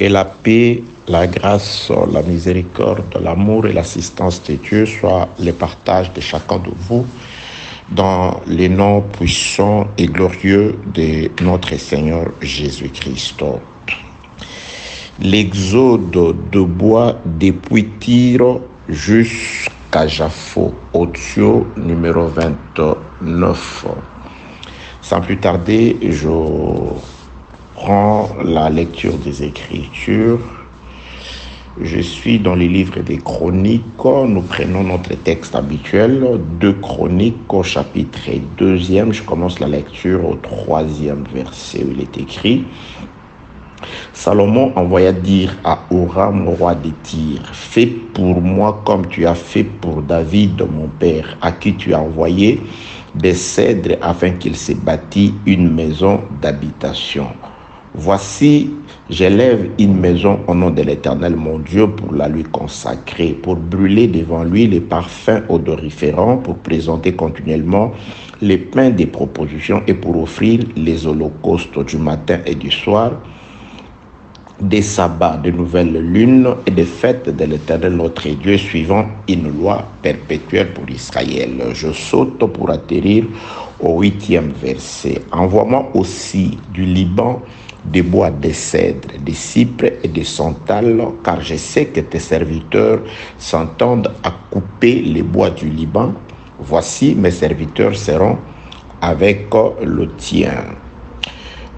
Que la paix, la grâce, la miséricorde, l'amour et l'assistance de Dieu soient le partage de chacun de vous dans les noms puissants et glorieux de notre Seigneur Jésus-Christ. L'exode de bois depuis Tyr jusqu'à Jaffo, audio numéro 29. Sans plus tarder, je prends la lecture des Écritures. Je suis dans les livres des Chroniques. Nous prenons notre texte habituel, 2 Chroniques au chapitre 2e. Je commence la lecture au 3e verset où il est écrit: Salomon envoya dire à Huram, roi de Tyr: Fais pour moi comme tu as fait pour David, mon père, à qui tu as envoyé des cèdres afin qu'il se bâtisse une maison d'habitation. Voici, j'élève une maison au nom de l'Éternel mon Dieu pour la lui consacrer, pour brûler devant lui les parfums odoriférants, pour présenter continuellement les pains des propositions et pour offrir les holocaustes du matin et du soir, des sabbats, de nouvelles lunes et des fêtes de l'Éternel notre Dieu, suivant une loi perpétuelle pour Israël. Je saute pour atterrir au 8e verset. Envoie-moi aussi du Liban des bois de cèdre, des cypres et des santales, car je sais que tes serviteurs s'entendent à couper les bois du Liban. Voici, mes serviteurs seront avec le tien.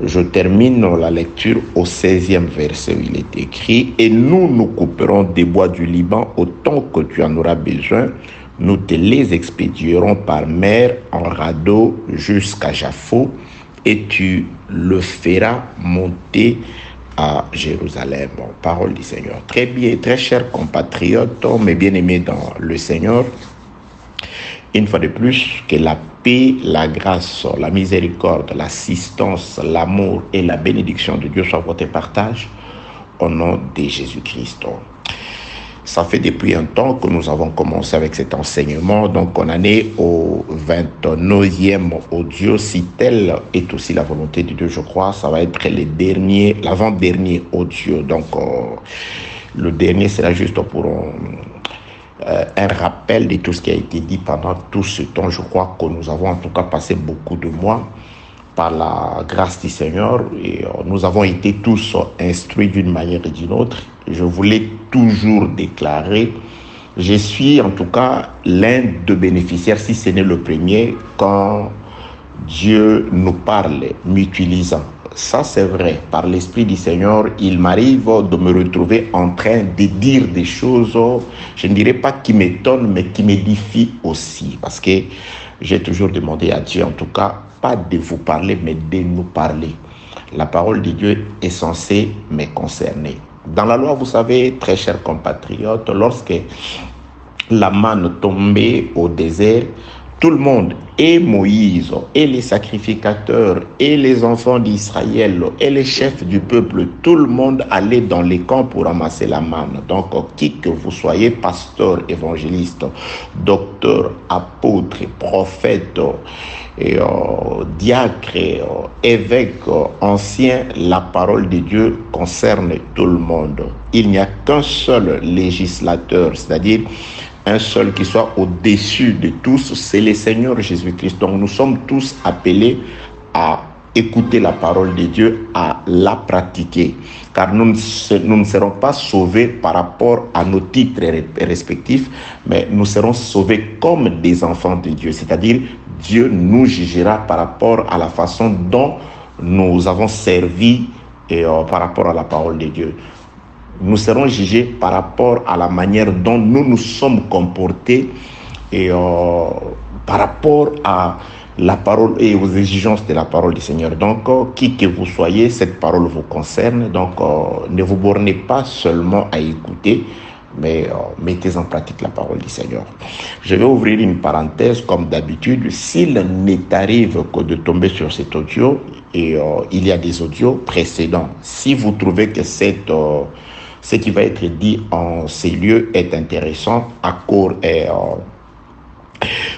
Je termine la lecture au 16e verset où il est écrit: Et nous couperons des bois du Liban autant que tu en auras besoin. Nous te les expédierons par mer en radeau jusqu'à Jaffo, et tu le feras monter à Jérusalem. Parole du Seigneur. Très bien, très chers compatriotes, mes bien-aimés dans le Seigneur, une fois de plus, que la paix, la grâce, la miséricorde, l'assistance, l'amour et la bénédiction de Dieu soient votre partage au nom de Jésus-Christ. Ça fait depuis un temps que nous avons commencé avec cet enseignement, donc on en est au 29e audio. Si telle est aussi la volonté de Dieu, je crois, ça va être l'avant-dernier audio. Donc le dernier sera juste pour un rappel de tout ce qui a été dit pendant tout ce temps. Je crois que nous avons en tout cas passé beaucoup de mois par la grâce du Seigneur et nous avons été tous instruits d'une manière et d'une autre. Je voulais toujours déclarer, je suis en tout cas l'un des bénéficiaires, si ce n'est le premier, quand Dieu nous parle, m'utilisant. Ça c'est vrai, par l'Esprit du Seigneur, il m'arrive de me retrouver en train de dire des choses, je ne dirais pas qui m'étonnent, mais qui m'édifient aussi. Parce que j'ai toujours demandé à Dieu, en tout cas, pas de vous parler, mais de nous parler. La parole de Dieu est censée me concerner. Dans la loi, vous savez, très chers compatriotes, lorsque la manne tombait au désert, tout le monde, et Moïse, et les sacrificateurs, et les enfants d'Israël, et les chefs du peuple, tout le monde allait dans les camps pour ramasser la manne. Donc, qui que vous soyez, pasteur, évangéliste, docteur, apôtre, prophète, diacre, évêque, ancien, la parole de Dieu concerne tout le monde. Il n'y a qu'un seul législateur, c'est-à-dire un seul qui soit au-dessus de tous, c'est le Seigneur Jésus-Christ. Donc nous sommes tous appelés à écouter la parole de Dieu, à la pratiquer. Car nous ne serons pas sauvés par rapport à nos titres respectifs, mais nous serons sauvés comme des enfants de Dieu. C'est-à-dire, Dieu nous jugera par rapport à la façon dont nous avons servi et par rapport à la parole de Dieu. Nous serons jugés par rapport à la manière dont nous nous sommes comportés et par rapport à la parole et aux exigences de la parole du Seigneur. Donc, qui que vous soyez, cette parole vous concerne. Donc, ne vous bornez pas seulement à écouter, mais mettez en pratique la parole du Seigneur. Je vais ouvrir une parenthèse comme d'habitude. S'il n'est arrive que de tomber sur cet audio, et il y a des audios précédents, si vous trouvez que ce qui va être dit en ces lieux est intéressant,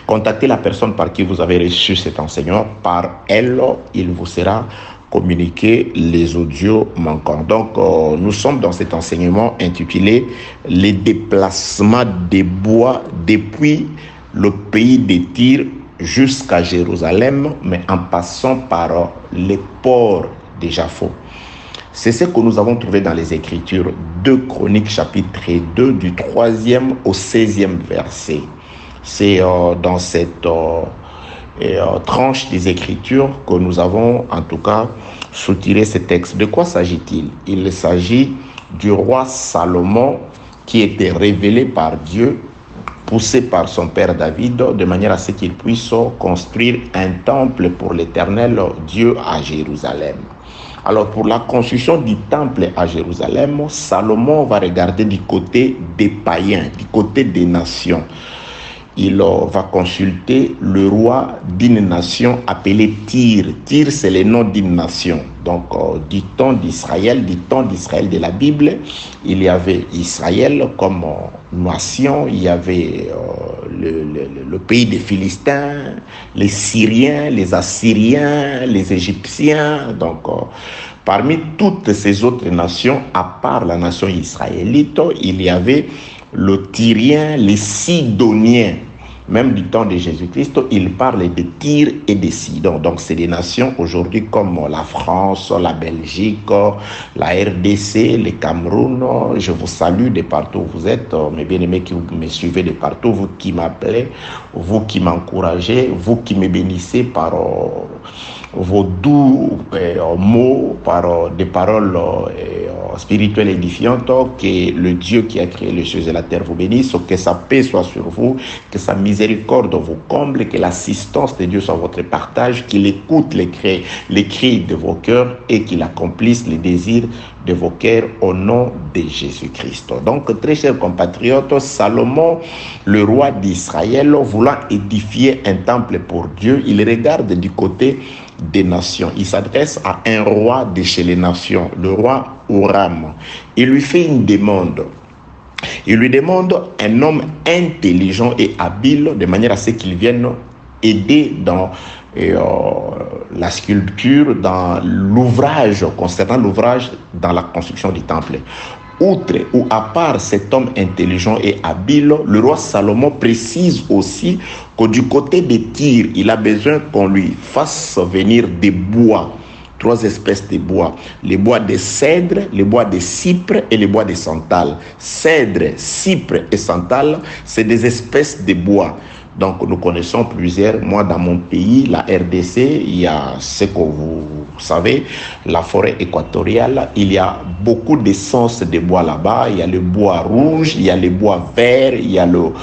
contactez la personne par qui vous avez reçu cet enseignement. Par elle, il vous sera communiquer les audios manquants. Donc, nous sommes dans cet enseignement intitulé « Les déplacements des bois depuis le pays de Tyr jusqu'à Jérusalem, mais en passant par les ports de Japhos ». C'est ce que nous avons trouvé dans les Écritures, 2 Chroniques chapitre 2, du 3e au 16e verset. C'est dans cette tranche des Écritures que nous avons en tout cas soutiré ce texte. De quoi s'agit-il? Il s'agit du roi Salomon qui était révélé par Dieu, poussé par son père David, de manière à ce qu'il puisse construire un temple pour l'Éternel Dieu à Jérusalem. Alors, pour la construction du temple à Jérusalem, Salomon va regarder du côté des païens, du côté des nations. Il va consulter le roi d'une nation appelée Tyr. Tyr, c'est le nom d'une nation. Donc, du temps d'Israël de la Bible, il y avait Israël comme nation, il y avait le pays des Philistins, les Syriens, les Assyriens, les Égyptiens. Donc, parmi toutes ces autres nations, à part la nation israélite, il y avait le Tyrien, les Sidoniens. Même du temps de Jésus-Christ, il parle de Tyr et de Sidon. Donc, c'est des nations aujourd'hui comme la France, la Belgique, la RDC, le Cameroun. Je vous salue de partout où vous êtes, mes bien-aimés qui me suivez de partout, vous qui m'appelez, vous qui m'encouragez, vous qui me bénissez par vos doux mots, par des paroles spirituelles édifiantes. Que le Dieu qui a créé les cieux et la terre vous bénisse, que sa paix soit sur vous, que sa miséricorde vous comble, que l'assistance de Dieu soit votre partage, qu'il écoute les cris de vos cœurs et qu'il accomplisse les désirs de vos cœurs au nom de Jésus-Christ. Donc, très chers compatriotes, Salomon, le roi d'Israël, voulant édifier un temple pour Dieu, il regarde du côté des nations. Il s'adresse à un roi de chez les nations, le roi Huram. Il lui fait une demande. Il lui demande un homme intelligent et habile, de manière à ce qu'il vienne aider dans la sculpture, dans l'ouvrage, concernant l'ouvrage dans la construction du temple. Outre ou à part cet homme intelligent et habile, le roi Salomon précise aussi que du côté des Tyr, il a besoin qu'on lui fasse venir des bois, 3 espèces de bois, les bois de cèdre, les bois de cypre et les bois de santal. Cèdre, cypre et santal, c'est des espèces de bois. Donc, nous connaissons plusieurs. Moi, dans mon pays, la RDC, il y a ce que vous savez, la forêt équatoriale. Il y a beaucoup d'essences de bois là-bas. Il y a le bois rouge, il y a le bois vert, il y a le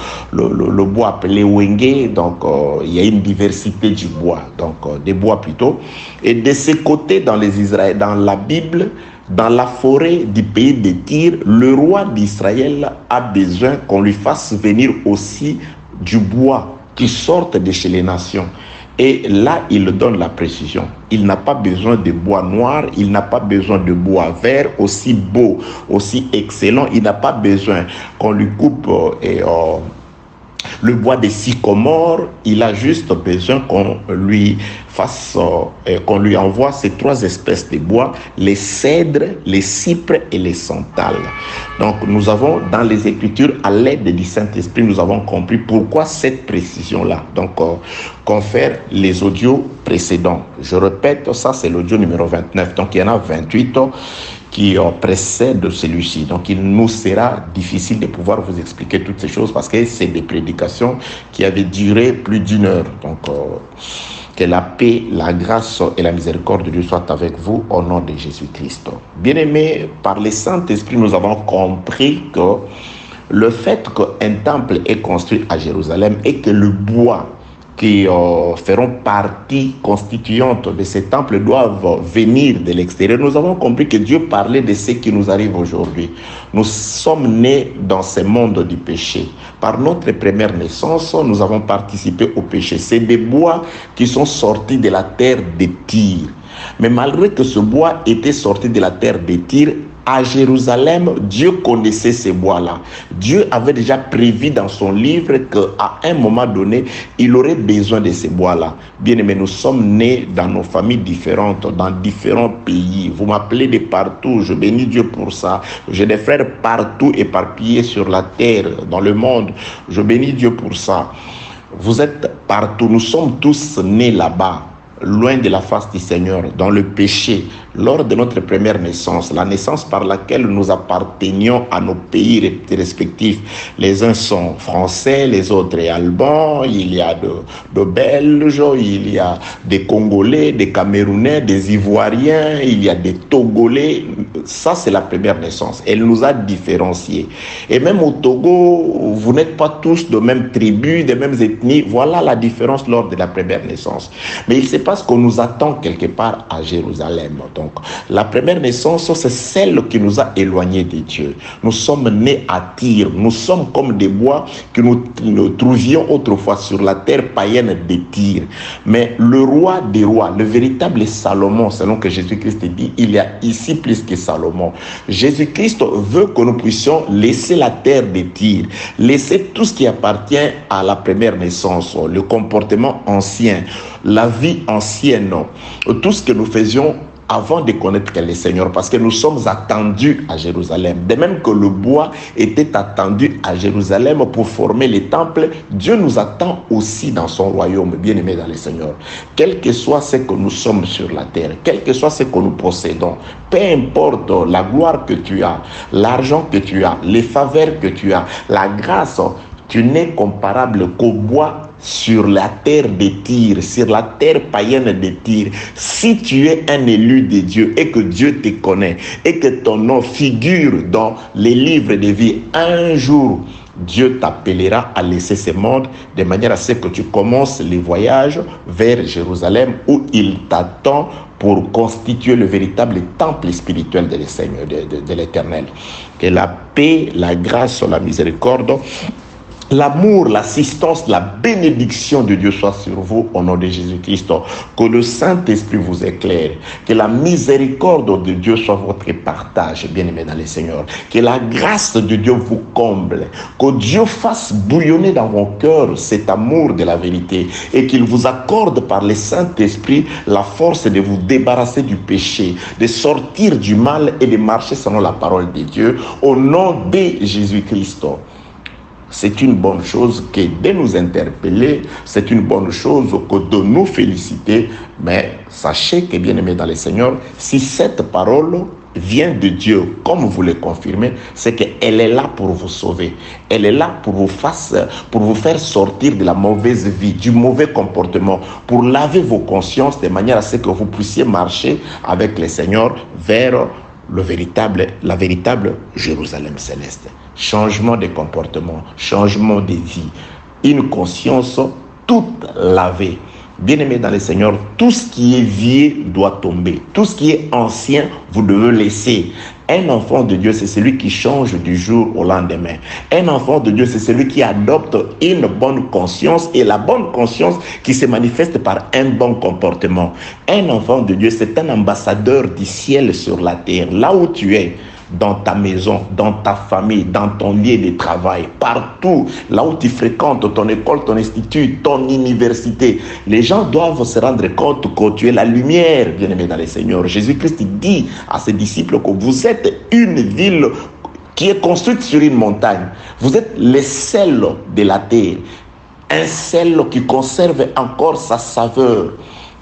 bois appelé wenge. Donc, il y a une diversité du bois, donc des bois plutôt. Et de ce côté, dans la Bible, dans la forêt du pays de Tyr, le roi d'Israël a besoin qu'on lui fasse venir aussi du bois qui sortent de chez les nations. Et là, il donne la précision. Il n'a pas besoin de bois noir, il n'a pas besoin de bois vert, aussi beau, aussi excellent. Il n'a pas besoin qu'on lui coupe le bois des sycomores. Il a juste besoin qu'on lui fasse, qu'on lui envoie ces 3 espèces de bois, les cèdres, les cypres et les santales. Donc, nous avons dans les Écritures, à l'aide du Saint-Esprit, nous avons compris pourquoi cette précision-là. Donc, confère les audios précédents. Je répète, ça c'est l'audio numéro 29. Donc, il y en a 28 qui précèdent celui-ci. Donc, il nous sera difficile de pouvoir vous expliquer toutes ces choses parce que c'est des prédications qui avaient duré plus d'1 heure. Donc, que la paix, la grâce et la miséricorde de Dieu soient avec vous au nom de Jésus-Christ. Bien-aimés, par le Saint-Esprit, nous avons compris que le fait qu'un temple est construit à Jérusalem et que le bois qui feront partie constituante de ces temples doivent venir de l'extérieur. Nous avons compris que Dieu parlait de ce qui nous arrive aujourd'hui. Nous sommes nés dans ce monde du péché. Par notre première naissance, nous avons participé au péché. C'est des bois qui sont sortis de la terre de Tyr. Mais malgré que ce bois était sorti de la terre de Tyr, À Jérusalem, Dieu connaissait ces bois-là. Dieu avait déjà prévu dans son livre qu'à un moment donné, il aurait besoin de ces bois-là. Bien aimé, nous sommes nés dans nos familles différentes, dans différents pays. Vous m'appelez de partout, je bénis Dieu pour ça. J'ai des frères partout éparpillés sur la terre, dans le monde. Je bénis Dieu pour ça. Vous êtes partout, nous sommes tous nés là-bas, loin de la face du Seigneur, dans le péché, lors de notre première naissance, la naissance par laquelle nous appartenions à nos pays respectifs. Les uns sont français, les autres allemands, il y a de Belges, il y a des Congolais, des Camerounais, des Ivoiriens, il y a des Togolais. Ça, c'est la première naissance. Elle nous a différenciés. Et même au Togo, vous n'êtes pas tous de même tribu, des mêmes ethnies. Voilà la différence lors de la première naissance. Mais il se passe qu'on nous attend quelque part à Jérusalem. Donc, la première naissance, c'est celle qui nous a éloignés de Dieu. Nous sommes nés à Tyr. Nous sommes comme des bois que nous trouvions autrefois sur la terre païenne de Tyr. Mais le roi des rois, le véritable Salomon, selon que Jésus-Christ dit, il y a ici plus que Salomon. Jésus-Christ veut que nous puissions laisser la terre de Tyr, laisser tout ce qui appartient à la première naissance, le comportement ancien, la vie ancienne, tout ce que nous faisions avant de connaître le Seigneur, parce que nous sommes attendus à Jérusalem. De même que le bois était attendu à Jérusalem pour former les temples, Dieu nous attend aussi dans son royaume, bien-aimés dans le Seigneur. Quel que soit ce que nous sommes sur la terre, quel que soit ce que nous possédons, peu importe la gloire que tu as, l'argent que tu as, les faveurs que tu as, la grâce, tu n'es comparable qu'au bois sur la terre de Tyr, sur la terre païenne de Tyr. Si tu es un élu de Dieu et que Dieu te connaît et que ton nom figure dans les livres de vie, un jour, Dieu t'appellera à laisser ce monde de manière à ce que tu commences les voyages vers Jérusalem où il t'attend pour constituer le véritable temple spirituel de l'Éternel. Que la paix, la grâce, la miséricorde, l'amour, l'assistance, la bénédiction de Dieu soit sur vous au nom de Jésus-Christ. Que le Saint-Esprit vous éclaire. Que la miséricorde de Dieu soit votre partage, bien-aimés dans le Seigneur. Que la grâce de Dieu vous comble. Que Dieu fasse bouillonner dans vos cœurs cet amour de la vérité et qu'il vous accorde par le Saint-Esprit la force de vous débarrasser du péché, de sortir du mal et de marcher selon la parole de Dieu au nom de Jésus-Christ. C'est une bonne chose que de nous interpeller, c'est une bonne chose que de nous féliciter, mais sachez que, bien-aimés dans le Seigneur, si cette parole vient de Dieu, comme vous le confirmez, c'est qu'elle est là pour vous sauver. Elle est là pour vous faire sortir de la mauvaise vie, du mauvais comportement, pour laver vos consciences de manière à ce que vous puissiez marcher avec le Seigneur vers la véritable Jérusalem céleste. Changement de comportement, changement de vie, une conscience toute lavée. Bien-aimés dans le Seigneur, tout ce qui est vieux doit tomber. Tout ce qui est ancien, vous devez laisser. Un enfant de Dieu, c'est celui qui change du jour au lendemain. Un enfant de Dieu, c'est celui qui adopte une bonne conscience et la bonne conscience qui se manifeste par un bon comportement. Un enfant de Dieu, c'est un ambassadeur du ciel sur la terre. Là où tu es, dans ta maison, dans ta famille, dans ton lieu de travail, partout, là où tu fréquentes, ton école, ton institut, ton université, les gens doivent se rendre compte que tu es la lumière, bien-aimé dans le Seigneur. Jésus-Christ dit à ses disciples que vous êtes une ville qui est construite sur une montagne. Vous êtes le sel de la terre, un sel qui conserve encore sa saveur.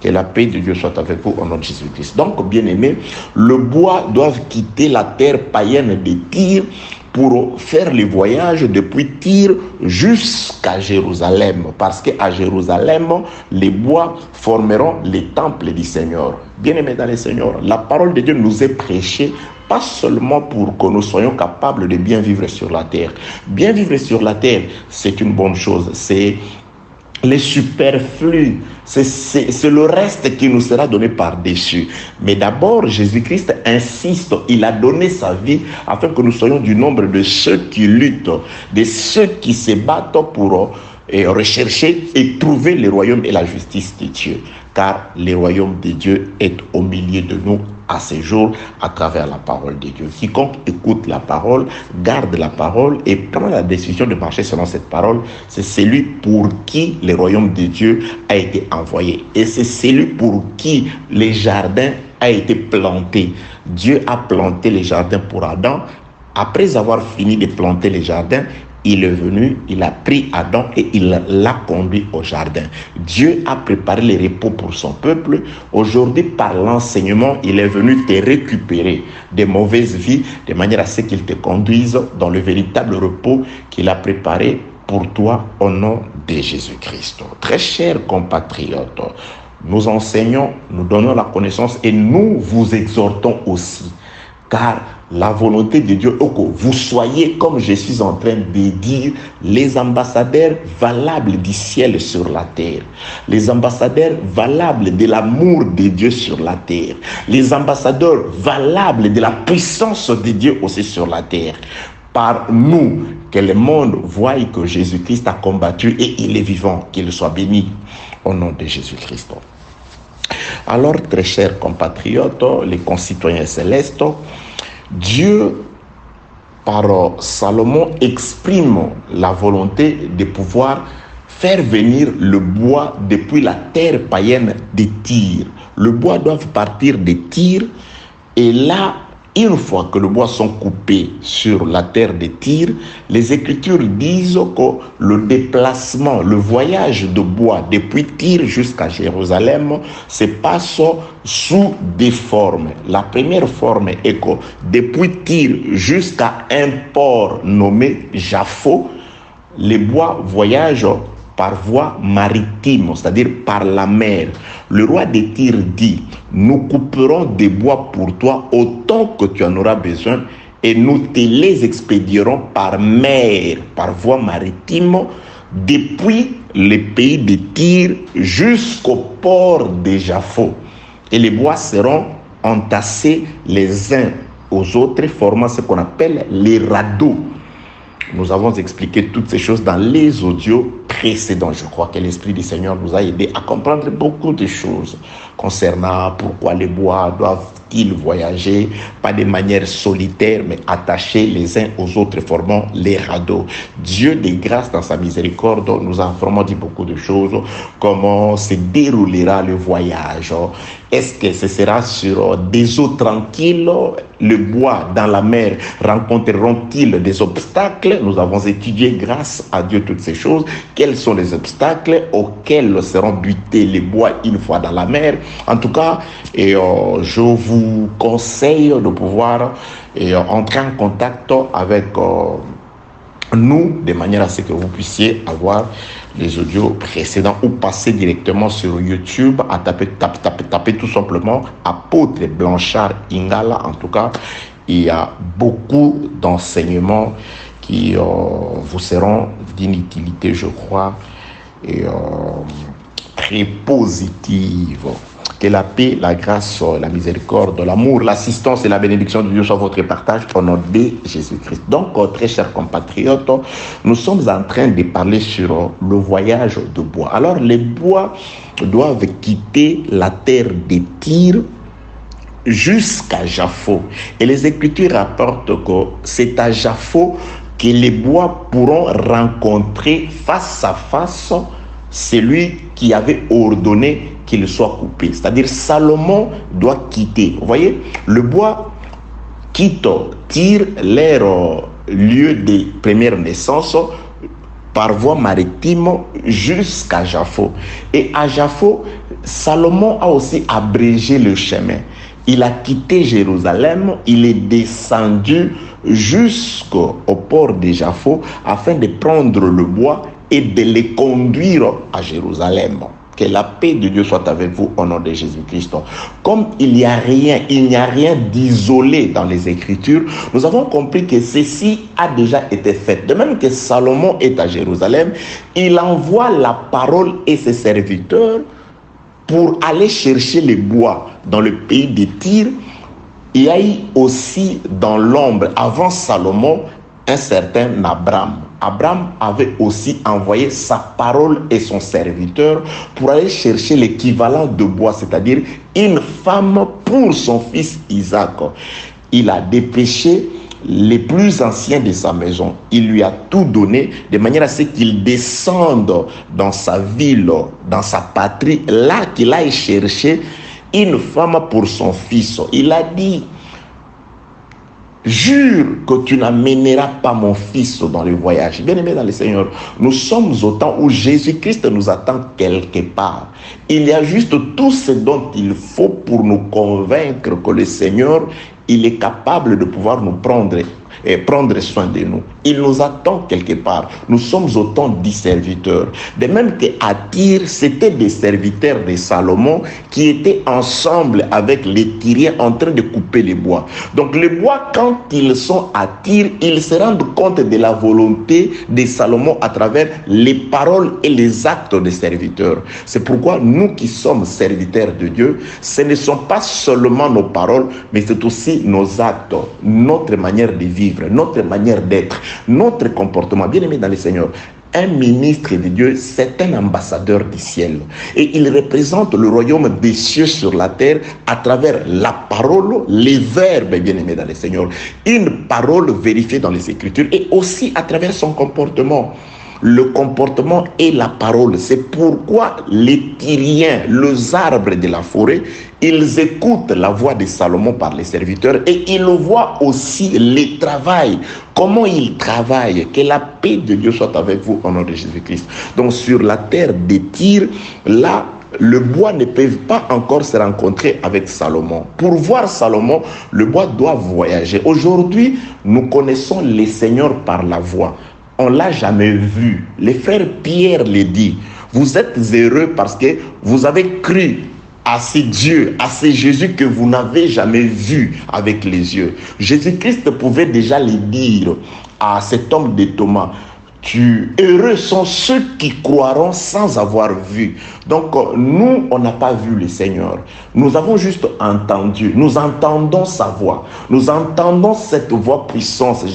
Que la paix de Dieu soit avec vous au nom de Jésus-Christ. Donc, bien-aimés, le bois doit quitter la terre païenne de Tyr pour faire le voyage depuis Tyr jusqu'à Jérusalem. Parce qu'à Jérusalem, les bois formeront les temples du Seigneur. Bien-aimés dans le Seigneur, la parole de Dieu nous est prêchée pas seulement pour que nous soyons capables de bien vivre sur la terre. Bien vivre sur la terre, c'est une bonne chose. C'est les superflus, c'est le reste qui nous sera donné par-dessus. Mais d'abord, Jésus-Christ insiste, il a donné sa vie afin que nous soyons du nombre de ceux qui luttent, de ceux qui se battent pour rechercher et trouver le royaume et la justice de Dieu. Car le royaume de Dieu est au milieu de nous à ces jours à travers la parole de Dieu. Quiconque écoute la parole, garde la parole et prend la décision de marcher selon cette parole, c'est celui pour qui le royaume de Dieu a été envoyé. Et c'est celui pour qui les jardins a été planté. Dieu a planté les jardins pour Adam. Après avoir fini de planter les jardins, il est venu, il a pris Adam et il l'a conduit au jardin. Dieu a préparé le repos pour son peuple. Aujourd'hui, par l'enseignement, il est venu te récupérer des mauvaises vies de manière à ce qu'il te conduise dans le véritable repos qu'il a préparé pour toi au nom de Jésus-Christ. Très chers compatriotes, nous enseignons, nous donnons la connaissance et nous vous exhortons aussi. Car la volonté de Dieu est que vous soyez, comme je suis en train de dire, les ambassadeurs valables du ciel sur la terre. Les ambassadeurs valables de l'amour de Dieu sur la terre. Les ambassadeurs valables de la puissance de Dieu aussi sur la terre. Par nous, que le monde voie que Jésus-Christ a combattu et il est vivant, qu'il soit béni au nom de Jésus-Christ. Alors, très chers compatriotes, les concitoyens célestes, Dieu, par Salomon, exprime la volonté de pouvoir faire venir le bois depuis la terre païenne de Tyr. Le bois doit partir de Tyr et là, une fois que le bois sont coupés sur la terre de Tyr, les Écritures disent que le déplacement, le voyage de bois depuis Tyr jusqu'à Jérusalem se passe sous des formes. La première forme est que depuis Tyr jusqu'à un port nommé Jaffo, les bois voyagent par voie maritime, c'est-à-dire par la mer. Le roi de Tyr dit, nous couperons des bois pour toi autant que tu en auras besoin et nous te les expédierons par mer, par voie maritime, depuis le pays de Tyr jusqu'au port de Jaffo. Et les bois seront entassés les uns aux autres, formant ce qu'on appelle les radeaux. Nous avons expliqué toutes ces choses dans les audios précédents. Je crois que l'Esprit du Seigneur nous a aidé à comprendre beaucoup de choses concernant pourquoi les bois doivent-ils voyager, pas de manière solitaire, mais attachés les uns aux autres, formant les radeaux. Dieu de grâce, dans sa miséricorde, nous a vraiment dit beaucoup de choses. Comment se déroulera le voyage? Est-ce que ce sera sur des eaux tranquilles? Le bois dans la mer rencontreront-ils des obstacles? Nous avons étudié grâce à Dieu toutes ces choses. Quels sont les obstacles auxquels seront butés les bois une fois dans la mer? En tout cas, je vous conseille de pouvoir entrer en contact avec nous de manière à ce que vous puissiez avoir les audios précédents ou passer directement sur YouTube à taper tout simplement Apôtre Blanchard Ingala. En tout cas, il y a beaucoup d'enseignements qui vous seront d'une utilité, je crois, et très positive. Que la paix, la grâce, la miséricorde, l'amour, l'assistance et la bénédiction de Dieu soient votre partage au nom de Jésus-Christ. Donc, très chers compatriotes, nous sommes en train de parler sur le voyage de bois. Alors, les bois doivent quitter la terre de Tyr jusqu'à Jaffo. Et les Écritures rapportent que c'est à Jaffo que les bois pourront rencontrer face à face celui qui avait ordonné qu'il soit coupé. C'est-à-dire Salomon doit quitter. Vous voyez, le bois quitte Tyr, leur lieu de première naissance, par voie maritime jusqu'à Jaffo. Et à Jaffo, Salomon a aussi abrégé le chemin. Il a quitté Jérusalem, il est descendu jusqu'au port de Jaffo afin de prendre le bois et de les conduire à Jérusalem. Que la paix de Dieu soit avec vous au nom de Jésus-Christ. Comme il n'y a rien d'isolé dans les Écritures, nous avons compris que ceci a déjà été fait. De même que Salomon est à Jérusalem, il envoie la parole et ses serviteurs pour aller chercher les bois dans le pays de Tyr. Il y a eu aussi dans l'ombre, avant Salomon, un certain Abraham. Abraham avait aussi envoyé sa parole et son serviteur pour aller chercher l'équivalent de bois, c'est-à-dire une femme pour son fils Isaac. Il a dépêché les plus anciens de sa maison. Il lui a tout donné de manière à ce qu'il descende dans sa ville, dans sa patrie, là qu'il aille chercher une femme pour son fils. Il a dit: jure que tu n'amèneras pas mon fils dans le voyage. Bien-aimés dans le Seigneur, nous sommes au temps où Jésus-Christ nous attend quelque part. Il y a juste tout ce dont il faut pour nous convaincre que le Seigneur, il est capable de pouvoir nous prendre et prendre soin de nous. Il nous attend quelque part. Nous sommes autant de serviteurs. De même qu'à Tyr, c'était des serviteurs de Salomon qui étaient ensemble avec les Tyriens en train de couper les bois. Donc les bois, quand ils sont à Tyr, ils se rendent compte de la volonté de Salomon à travers les paroles et les actes des serviteurs. C'est pourquoi nous qui sommes serviteurs de Dieu, ce ne sont pas seulement nos paroles, mais c'est aussi nos actes, notre manière de vivre, notre manière d'être, notre comportement. Bien-aimé dans le Seigneur, un ministre de Dieu, c'est un ambassadeur du ciel. Et il représente le royaume des cieux sur la terre à travers la parole, les verbes, bien-aimé dans le Seigneur. Une parole vérifiée dans les Écritures et aussi à travers son comportement. Le comportement et la parole. C'est pourquoi les Tyriens, les arbres de la forêt, ils écoutent la voix de Salomon par les serviteurs et ils voient aussi le travail, comment ils travaillent. Que la paix de Dieu soit avec vous au nom de Jésus-Christ. Donc sur la terre des Tyr, là, le bois ne peut pas encore se rencontrer avec Salomon. Pour voir Salomon, le bois doit voyager. Aujourd'hui, nous connaissons les seigneurs par la voix. On ne l'a jamais vu. Le frère Pierre le dit. Vous êtes heureux parce que vous avez cru à ces dieux, à ces Jésus que vous n'avez jamais vu avec les yeux. Jésus-Christ pouvait déjà le dire à cet homme de Thomas. Heureux sont ceux qui croiront sans avoir vu. Donc nous, on n'a pas vu le Seigneur. Nous avons juste entendu. Nous entendons sa voix. Nous entendons cette voix puissante,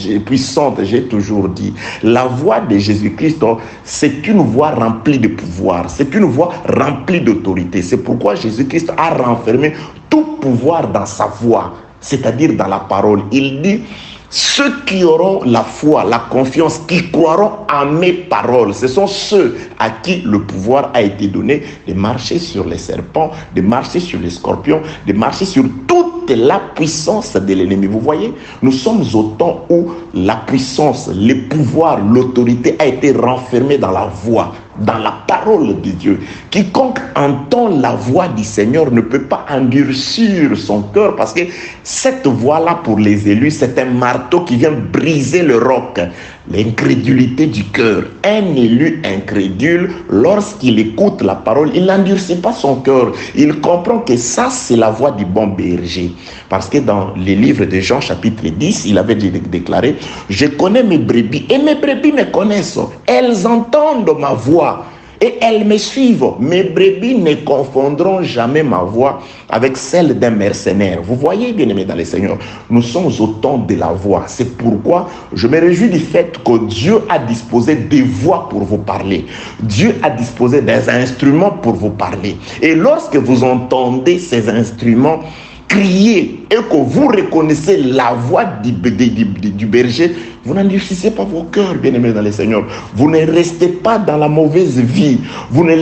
j'ai toujours dit. La voix de Jésus-Christ, c'est une voix remplie de pouvoir. C'est une voix remplie d'autorité. C'est pourquoi Jésus-Christ a renfermé tout pouvoir dans sa voix, c'est-à-dire dans la parole. Il dit: ceux qui auront la foi, la confiance, qui croiront en mes paroles, ce sont ceux à qui le pouvoir a été donné de marcher sur les serpents, de marcher sur les scorpions, de marcher sur toute la puissance de l'ennemi. Vous voyez, nous sommes au temps où la puissance, le pouvoir, l'autorité a été renfermée dans la voix, dans la parole de Dieu. Quiconque entend la voix du Seigneur ne peut pas endurcir son cœur, parce que cette voix-là, pour les élus, c'est un marteau qui vient briser le roc. L'incrédulité du cœur. Un élu incrédule, lorsqu'il écoute la parole, il n'endurcit pas son cœur. Il comprend que ça, c'est la voix du bon berger. Parce que dans les livres de Jean, chapitre 10, il avait déclaré: je connais mes brebis et mes brebis me connaissent. Elles entendent ma voix et elles me suivent. Mes brebis ne confondront jamais ma voix avec celle d'un mercenaire. Vous voyez, bien-aimés dans le Seigneur, nous sommes au temps de la voix. C'est pourquoi je me réjouis du fait que Dieu a disposé des voix pour vous parler. Dieu a disposé des instruments pour vous parler. Et lorsque vous entendez ces instruments crier et que vous reconnaissez la voix du berger, vous n'endurcissez pas vos cœurs, bien-aimés dans le Seigneur. Vous ne restez pas dans la mauvaise vie. Vous ne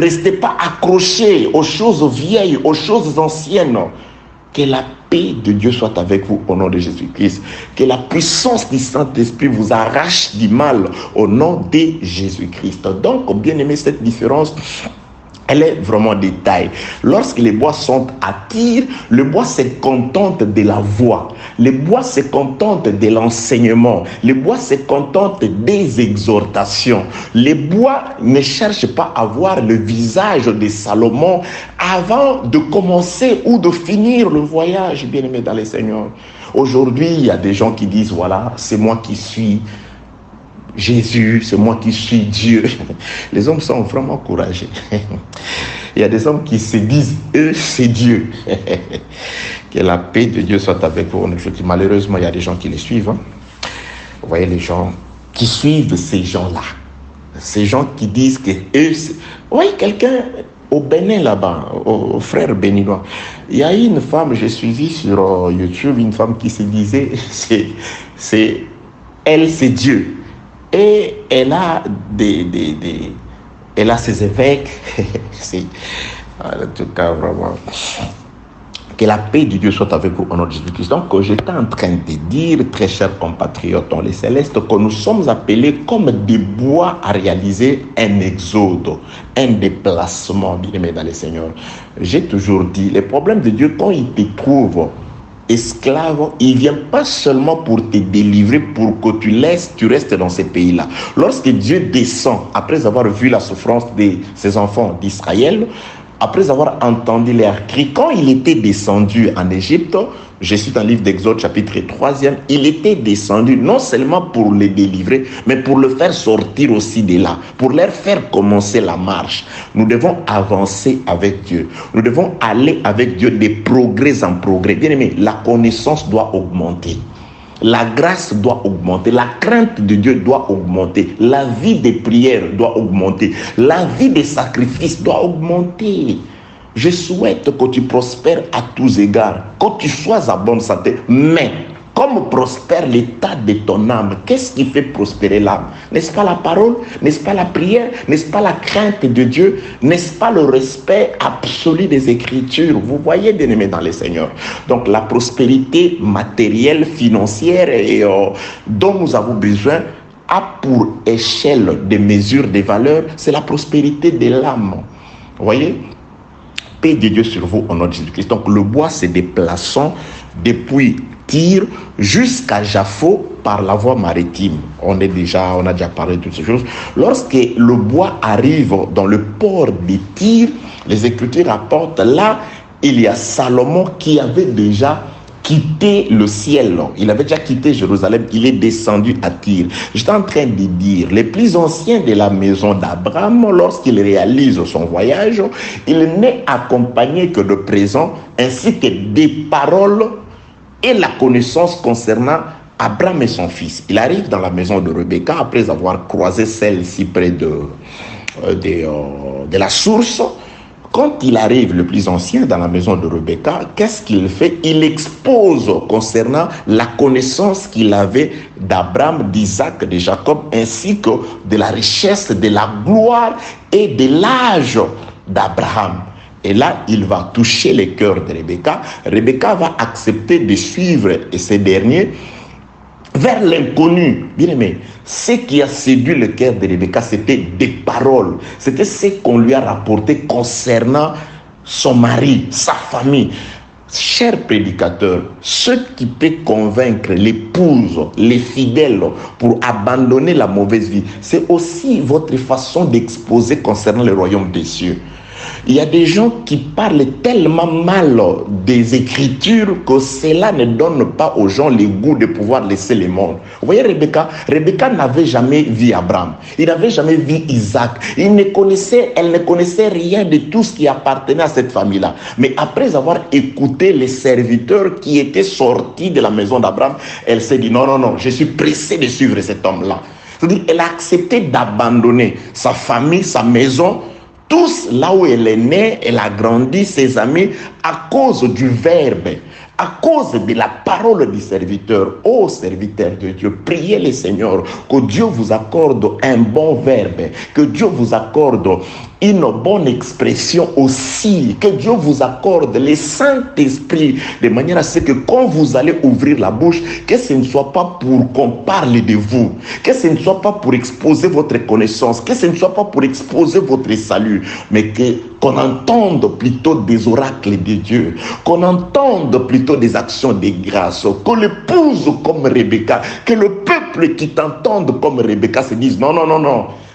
restez pas accrochés aux choses vieilles, aux choses anciennes. Que la paix de Dieu soit avec vous au nom de Jésus-Christ. Que la puissance du Saint-Esprit vous arrache du mal au nom de Jésus-Christ. Donc, bien-aimés, cette différence, elle est vraiment détail. Lorsque les bois sont à Tyr, le bois se contente de la voix. Le bois se contente de l'enseignement. Le bois se contente des exhortations. Les bois ne cherchent pas à voir le visage de Salomon avant de commencer ou de finir le voyage, bien-aimé dans le Seigneur. Aujourd'hui, il y a des gens qui disent: voilà, c'est moi qui suis Jésus, c'est moi qui suis Dieu. Les hommes sont vraiment courageux. Il y a des hommes qui se disent: eux, c'est Dieu. Que la paix de Dieu soit avec vous. Malheureusement, il y a des gens qui les suivent. Hein. Vous voyez les gens qui suivent ces gens-là. Ces gens qui disent que eux... Oui, quelqu'un au Bénin là-bas, au frère béninois. Il y a une femme, j'ai suivi sur YouTube, une femme qui se disait, elle c'est Dieu. Et elle a elle a ses évêques. En tout cas, vraiment... Que la paix de Dieu soit avec vous au nom de Jésus-Christ. Donc, j'étais en train de dire, très chers compatriotes dans les célestes, que nous sommes appelés comme des bois à réaliser un exode, un déplacement, bien-aimés dans le Seigneur. J'ai toujours dit, les problèmes de Dieu, quand il te trouve esclave, il ne vient pas seulement pour te délivrer, pour que tu restes dans ces pays-là. Lorsque Dieu descend, après avoir vu la souffrance de ses enfants d'Israël, après avoir entendu leurs cris, quand il était descendu en Égypte, je cite un livre d'Exode chapitre 3e, il était descendu non seulement pour les délivrer, mais pour le faire sortir aussi de là, pour leur faire commencer la marche. Nous devons avancer avec Dieu. Nous devons aller avec Dieu de progrès en progrès. Bien aimé, la connaissance doit augmenter. La grâce doit augmenter, la crainte de Dieu doit augmenter, la vie des prières doit augmenter, la vie des sacrifices doit augmenter. Je souhaite que tu prospères à tous égards, que tu sois à bonne santé, mais comme prospère l'état de ton âme, qu'est-ce qui fait prospérer l'âme? N'est-ce pas la parole? N'est-ce pas la prière? N'est-ce pas la crainte de Dieu? N'est-ce pas le respect absolu des Écritures? Vous voyez, bien-aimés dans les Seigneurs. Donc la prospérité matérielle, financière et dont nous avons besoin a pour échelle de mesures de valeurs, c'est la prospérité de l'âme. Vous voyez? Paix de Dieu sur vous au nom de Jésus-Christ. Donc le bois se déplaçant depuis Tyr jusqu'à Jaffo par la voie maritime. On a déjà parlé de toutes ces choses. Lorsque le bois arrive dans le port de Tyr, les Écritures rapportent là, il y a Salomon qui avait déjà quitté le ciel. Il avait déjà quitté Jérusalem. Il est descendu à Tyr. J'étais en train de dire, les plus anciens de la maison d'Abraham, lorsqu'il réalise son voyage, il n'est accompagné que de présents ainsi que des paroles et la connaissance concernant Abraham et son fils. Il arrive dans la maison de Rebecca après avoir croisé celle-ci près de la source. Quand il arrive, le plus ancien, dans la maison de Rebecca, qu'est-ce qu'il fait? Il expose concernant la connaissance qu'il avait d'Abraham, d'Isaac, de Jacob, ainsi que de la richesse, de la gloire et de l'âge d'Abraham. Et là, il va toucher le cœur de Rebecca. Rebecca va accepter de suivre ces derniers vers l'inconnu. Bien aimé, ce qui a séduit le cœur de Rebecca, c'était des paroles. C'était ce qu'on lui a rapporté concernant son mari, sa famille. Cher prédicateur, ce qui peut convaincre l'épouse, les fidèles pour abandonner la mauvaise vie, c'est aussi votre façon d'exposer concernant le royaume des cieux. Il y a des gens qui parlent tellement mal des Écritures que cela ne donne pas aux gens le goût de pouvoir laisser le monde. Vous voyez Rebecca n'avait jamais vu Abraham. Il n'avait jamais vu Isaac. Elle ne connaissait rien de tout ce qui appartenait à cette famille-là. Mais après avoir écouté les serviteurs qui étaient sortis de la maison d'Abraham, elle s'est dit non, je suis pressée de suivre cet homme-là. C'est-à-dire, elle a accepté d'abandonner sa famille, sa maison, tous là où elle est née, elle a grandi, ses amis, à cause du verbe, à cause de la parole du serviteur. Ô serviteur de Dieu, priez le Seigneur que Dieu vous accorde un bon verbe, que Dieu vous accorde une bonne expression aussi, que Dieu vous accorde le Saint-Esprit, de manière à ce que quand vous allez ouvrir la bouche, que ce ne soit pas pour qu'on parle de vous, que ce ne soit pas pour exposer votre connaissance, que ce ne soit pas pour exposer votre salut, mais qu'on entende plutôt des oracles de Dieu, qu'on entende plutôt des actions de grâce, qu'on l'épouse comme Rebecca, que le peuple qui t'entende comme Rebecca se dise non,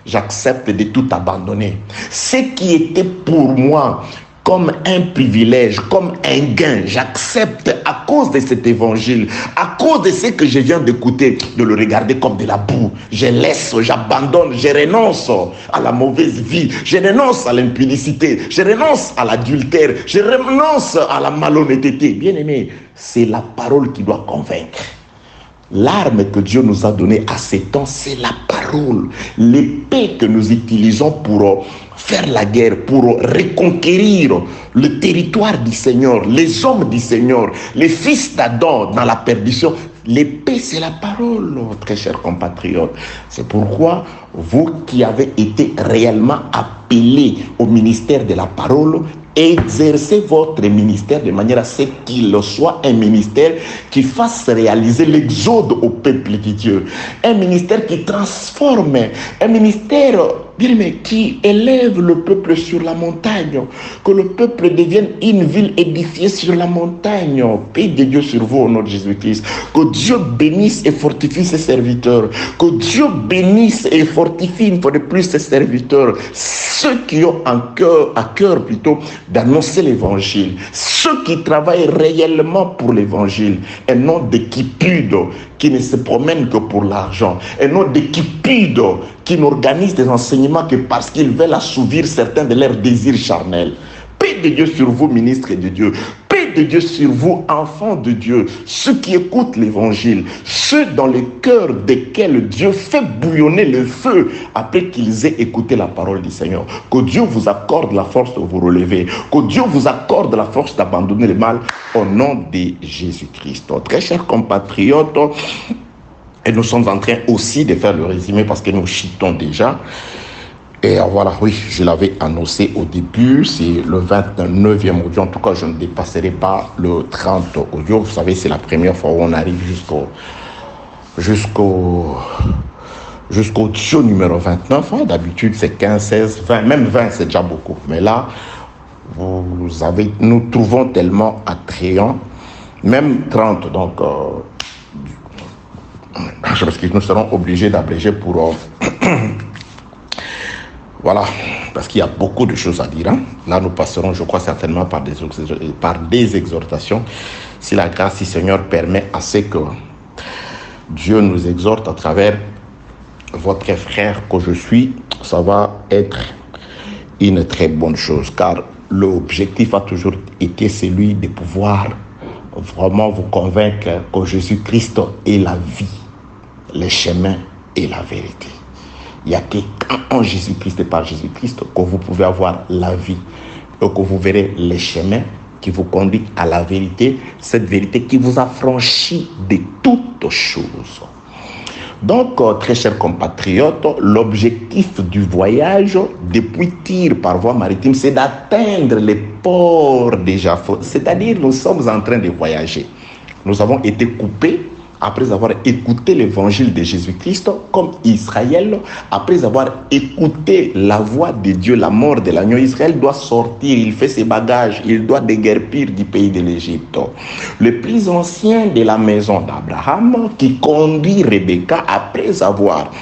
j'accepte de tout abandonner. Ce qui était pour moi comme un privilège, comme un gain, j'accepte à cause de cet évangile, à cause de ce que je viens d'écouter, de le regarder comme de la boue. Je laisse, j'abandonne, je renonce à la mauvaise vie, je renonce à l'impudicité, je renonce à l'adultère, je renonce à la malhonnêteté. Bien aimé, c'est la parole qui doit convaincre. L'arme que Dieu nous a donnée à ces temps, c'est la parole. L'épée que nous utilisons pour faire la guerre, pour reconquérir le territoire du Seigneur, les hommes du Seigneur, les fils d'Adam dans la perdition. L'épée, c'est la parole, très chers compatriotes. C'est pourquoi vous qui avez été réellement appelés au ministère de la parole, exercez votre ministère de manière à ce qu'il soit un ministère qui fasse réaliser l'exode au peuple de Dieu. Un ministère qui transforme, un ministère bien aimé, qui élève le peuple sur la montagne, que le peuple devienne une ville édifiée sur la montagne. Paix de Dieu sur vous au nom de Jésus-Christ. Que Dieu bénisse et fortifie ses serviteurs. Que Dieu bénisse et fortifie une fois de plus ses serviteurs. Ceux qui ont à cœur plutôt d'annoncer l'évangile. Ceux qui travaillent réellement pour l'évangile. Et non des quipudes qui ne se promènent que pour l'argent. Et non des quipudes qui n'organisent des enseignements que parce qu'ils veulent assouvir certains de leurs désirs charnels. Paix de Dieu sur vous, ministres de Dieu. Paix de Dieu sur vous, enfants de Dieu. Ceux qui écoutent l'évangile. Ceux dans le cœur desquels Dieu fait bouillonner le feu après qu'ils aient écouté la parole du Seigneur. Que Dieu vous accorde la force de vous relever. Que Dieu vous accorde la force d'abandonner le mal au nom de Jésus-Christ. Très chers compatriotes, et nous sommes en train aussi de faire le résumé parce que nous chitons déjà. Et voilà, oui, je l'avais annoncé au début, c'est le 29e audio. En tout cas, je ne dépasserai pas le 30 audio. Vous savez, c'est la première fois où on arrive jusqu'au audio numéro 29. Hein. D'habitude, c'est 15, 16, 20, même 20, c'est déjà beaucoup. Mais là, nous trouvons tellement attrayant, même 30, donc... parce que nous serons obligés d'abréger pour... voilà, parce qu'il y a beaucoup de choses à dire. Hein. Là, nous passerons, je crois, certainement par des exhortations. Si la grâce du Seigneur permet à ce que Dieu nous exhorte à travers votre frère que je suis, ça va être une très bonne chose. Car l'objectif a toujours été celui de pouvoir vraiment vous convaincre que Jésus-Christ est la vie, le chemin et la vérité. Il n'y a qu'en Jésus-Christ et par Jésus-Christ que vous pouvez avoir la vie et que vous verrez le chemin qui vous conduit à la vérité, cette vérité qui vous affranchit de toutes choses. Donc, très chers compatriotes, l'objectif du voyage depuis Tyr par voie maritime, c'est d'atteindre les ports de Japheth. C'est-à-dire, nous sommes en train de voyager. Nous avons été coupés après avoir écouté l'évangile de Jésus-Christ, comme Israël, après avoir écouté la voix de Dieu, la mort de l'agneau. Israël doit sortir, il fait ses bagages, il doit déguerpir du pays de l'Égypte. Le plus ancien de la maison d'Abraham, qui conduit Rebecca après avoir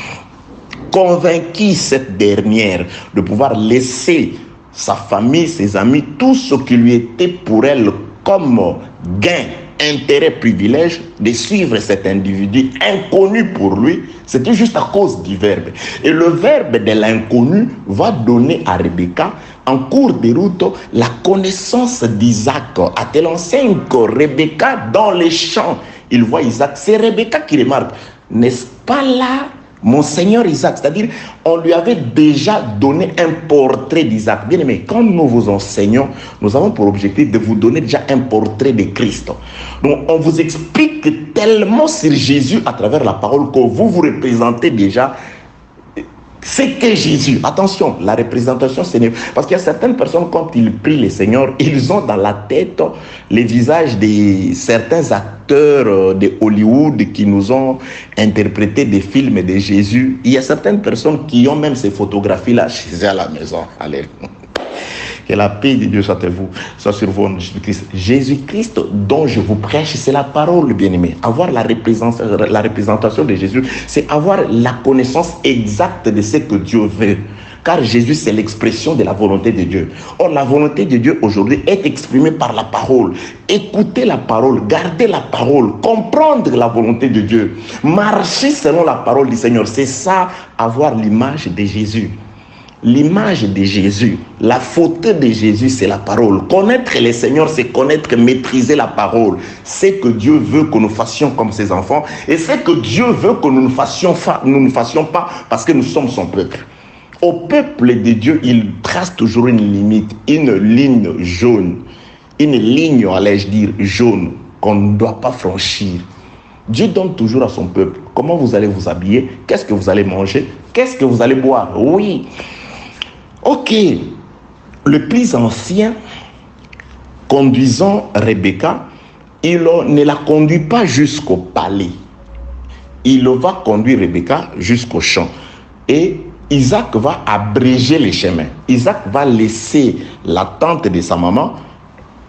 convaincu cette dernière de pouvoir laisser sa famille, ses amis, tout ce qui lui était pour elle comme gain, intérêt, privilège de suivre cet individu inconnu pour lui, c'était juste à cause du verbe. Et le verbe de l'inconnu va donner à Rebecca, en cours de route, la connaissance d'Isaac. À tel enseigne que Rebecca, dans les champs, il voit Isaac. C'est Rebecca qui remarque, n'est-ce pas là mon Seigneur Isaac? C'est-à-dire, on lui avait déjà donné un portrait d'Isaac. Bien aimé, quand nous vous enseignons, nous avons pour objectif de vous donner déjà un portrait de Christ. Donc, on vous explique tellement sur Jésus à travers la parole que vous vous représentez déjà c'est que Jésus. Attention, la représentation, c'est parce qu'il y a certaines personnes, quand ils prient le Seigneur, ils ont dans la tête les visages de certains acteurs de Hollywood qui nous ont interprété des films de Jésus. Il y a certaines personnes qui ont même ces photographies-là chez eux à la maison. Allez. Que la paix de Dieu soit sur vous en Jésus-Christ. Jésus-Christ dont je vous prêche, c'est la parole, bien-aimé. Avoir la représentation de Jésus, c'est avoir la connaissance exacte de ce que Dieu veut. car Jésus, c'est l'expression de la volonté de Dieu. Or, la volonté de Dieu aujourd'hui est exprimée par la parole. Écoutez la parole, gardez la parole, comprendre la volonté de Dieu, marcher selon la parole du Seigneur. C'est ça, avoir l'image de Jésus. L'image de Jésus, la photo de Jésus, c'est la parole. Connaître le Seigneur, c'est connaître, maîtriser la parole. C'est que Dieu veut que nous fassions comme ses enfants. Et c'est que Dieu veut que nous ne fassions pas parce que nous sommes son peuple. Au peuple de Dieu, il trace toujours une limite, une ligne jaune. Une ligne, allais-je dire, jaune, qu'on ne doit pas franchir. Dieu donne toujours à son peuple comment vous allez vous habiller, qu'est-ce que vous allez manger, qu'est-ce que vous allez boire. Oui. Ok, le plus ancien, conduisant Rebecca, il ne la conduit pas jusqu'au palais. Il va conduire Rebecca jusqu'au champ. Et Isaac va abréger les chemins. Isaac va laisser la tente de sa maman.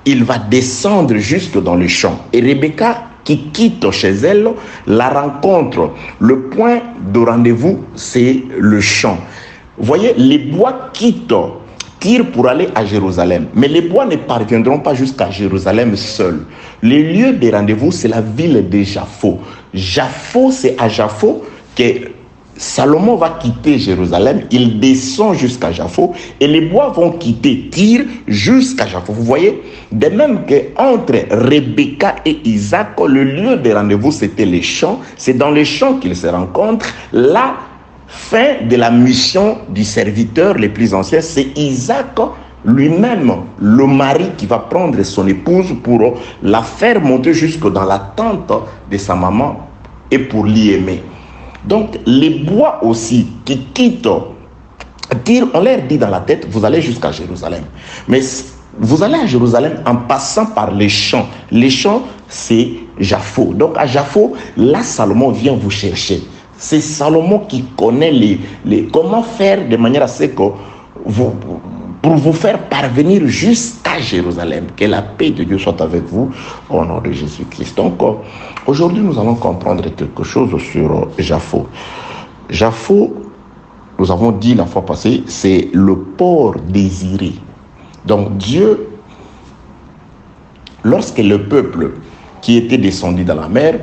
Il va descendre jusque dans le champ. Et Rebecca, qui quitte chez elle, la rencontre. Le point de rendez-vous, c'est le champ. Vous voyez, les bois tirent pour aller à Jérusalem. Mais les bois ne parviendront pas jusqu'à Jérusalem seuls. Le lieu de rendez-vous, c'est la ville de Japhos. Japhos, c'est à Japhos que Salomon va quitter Jérusalem. Il descend jusqu'à Japhos et les bois vont quitter Tyr jusqu'à Japhos. Vous voyez, de même qu'entre Rebecca et Isaac, le lieu de rendez-vous, c'était les champs. C'est dans les champs qu'ils se rencontrent. Là, fin de la mission du serviteur le plus ancien, c'est Isaac lui-même, le mari qui va prendre son épouse pour la faire monter jusque dans la tente de sa maman et pour l'y aimer. Donc les bois aussi qui quittent Tyr, on leur dit dans la tête, vous allez jusqu'à Jérusalem. Mais vous allez à Jérusalem en passant par les champs. Les champs, c'est Japhos. Donc à Japhos, là Salomon vient vous chercher. C'est Salomon qui connaît comment faire de manière à ce que pour vous faire parvenir jusqu'à Jérusalem. Que la paix de Dieu soit avec vous au nom de Jésus-Christ. Donc, aujourd'hui, nous allons comprendre quelque chose sur Japhos. Japhos, nous avons dit la fois passée, c'est le port désiré. Donc, Dieu, lorsque le peuple qui était descendu dans la mer,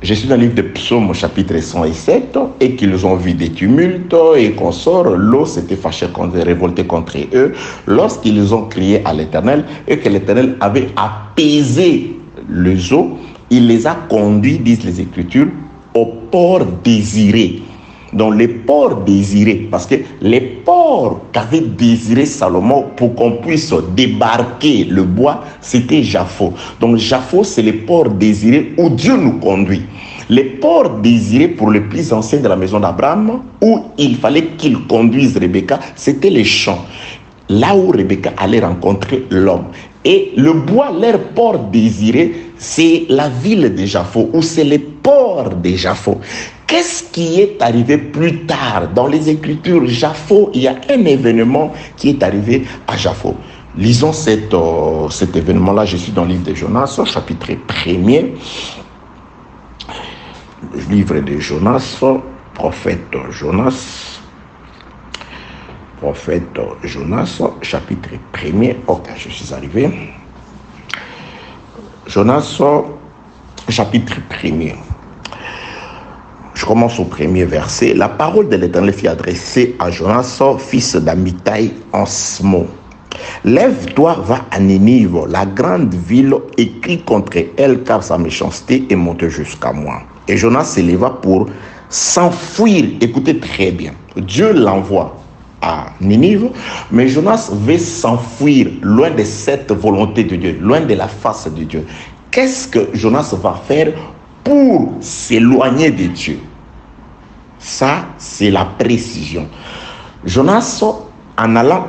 je suis dans le livre de Psaumes, chapitre 107, et qu'ils ont vu des tumultes et consorts. L'eau s'était fâchée, révoltée contre eux, lorsqu'ils ont crié à l'Éternel, et que l'Éternel avait apaisé les eaux, il les a conduits, disent les Écritures, au port désiré. Donc les ports désirés, parce que les ports qu'avait désiré Salomon pour qu'on puisse débarquer le bois, c'était Japhos. Donc Japhos, c'est les ports désirés où Dieu nous conduit. Les ports désirés pour les plus anciens de la maison d'Abraham, où il fallait qu'il conduise Rebecca, c'était les champs. Là où Rebecca allait rencontrer l'homme. Et le bois, leur port désiré, c'est la ville de Japhos, ou c'est les ports de Japhos. Qu'est-ce qui est arrivé plus tard dans les Écritures? Japhos, il y a un événement qui est arrivé à Japhos. Lisons cet événement-là. Je suis dans le livre de Jonas, chapitre 1er. Le livre de Jonas, prophète Jonas, chapitre 1er. Ok, je suis arrivé. Jonas, chapitre 1er. Je commence au premier verset. La parole de l'Éternel fut adressée à Jonas, fils d'Amittai, en ce mot. Lève-toi, va à Ninive, la grande ville, et crie contre elle, car sa méchanceté est montée jusqu'à moi. Et Jonas s'éleva pour s'enfuir. Écoutez très bien. Dieu l'envoie à Ninive, mais Jonas veut s'enfuir loin de cette volonté de Dieu, loin de la face de Dieu. Qu'est-ce que Jonas va faire pour s'éloigner de Dieu? Ça, c'est la précision. Jonas, en allant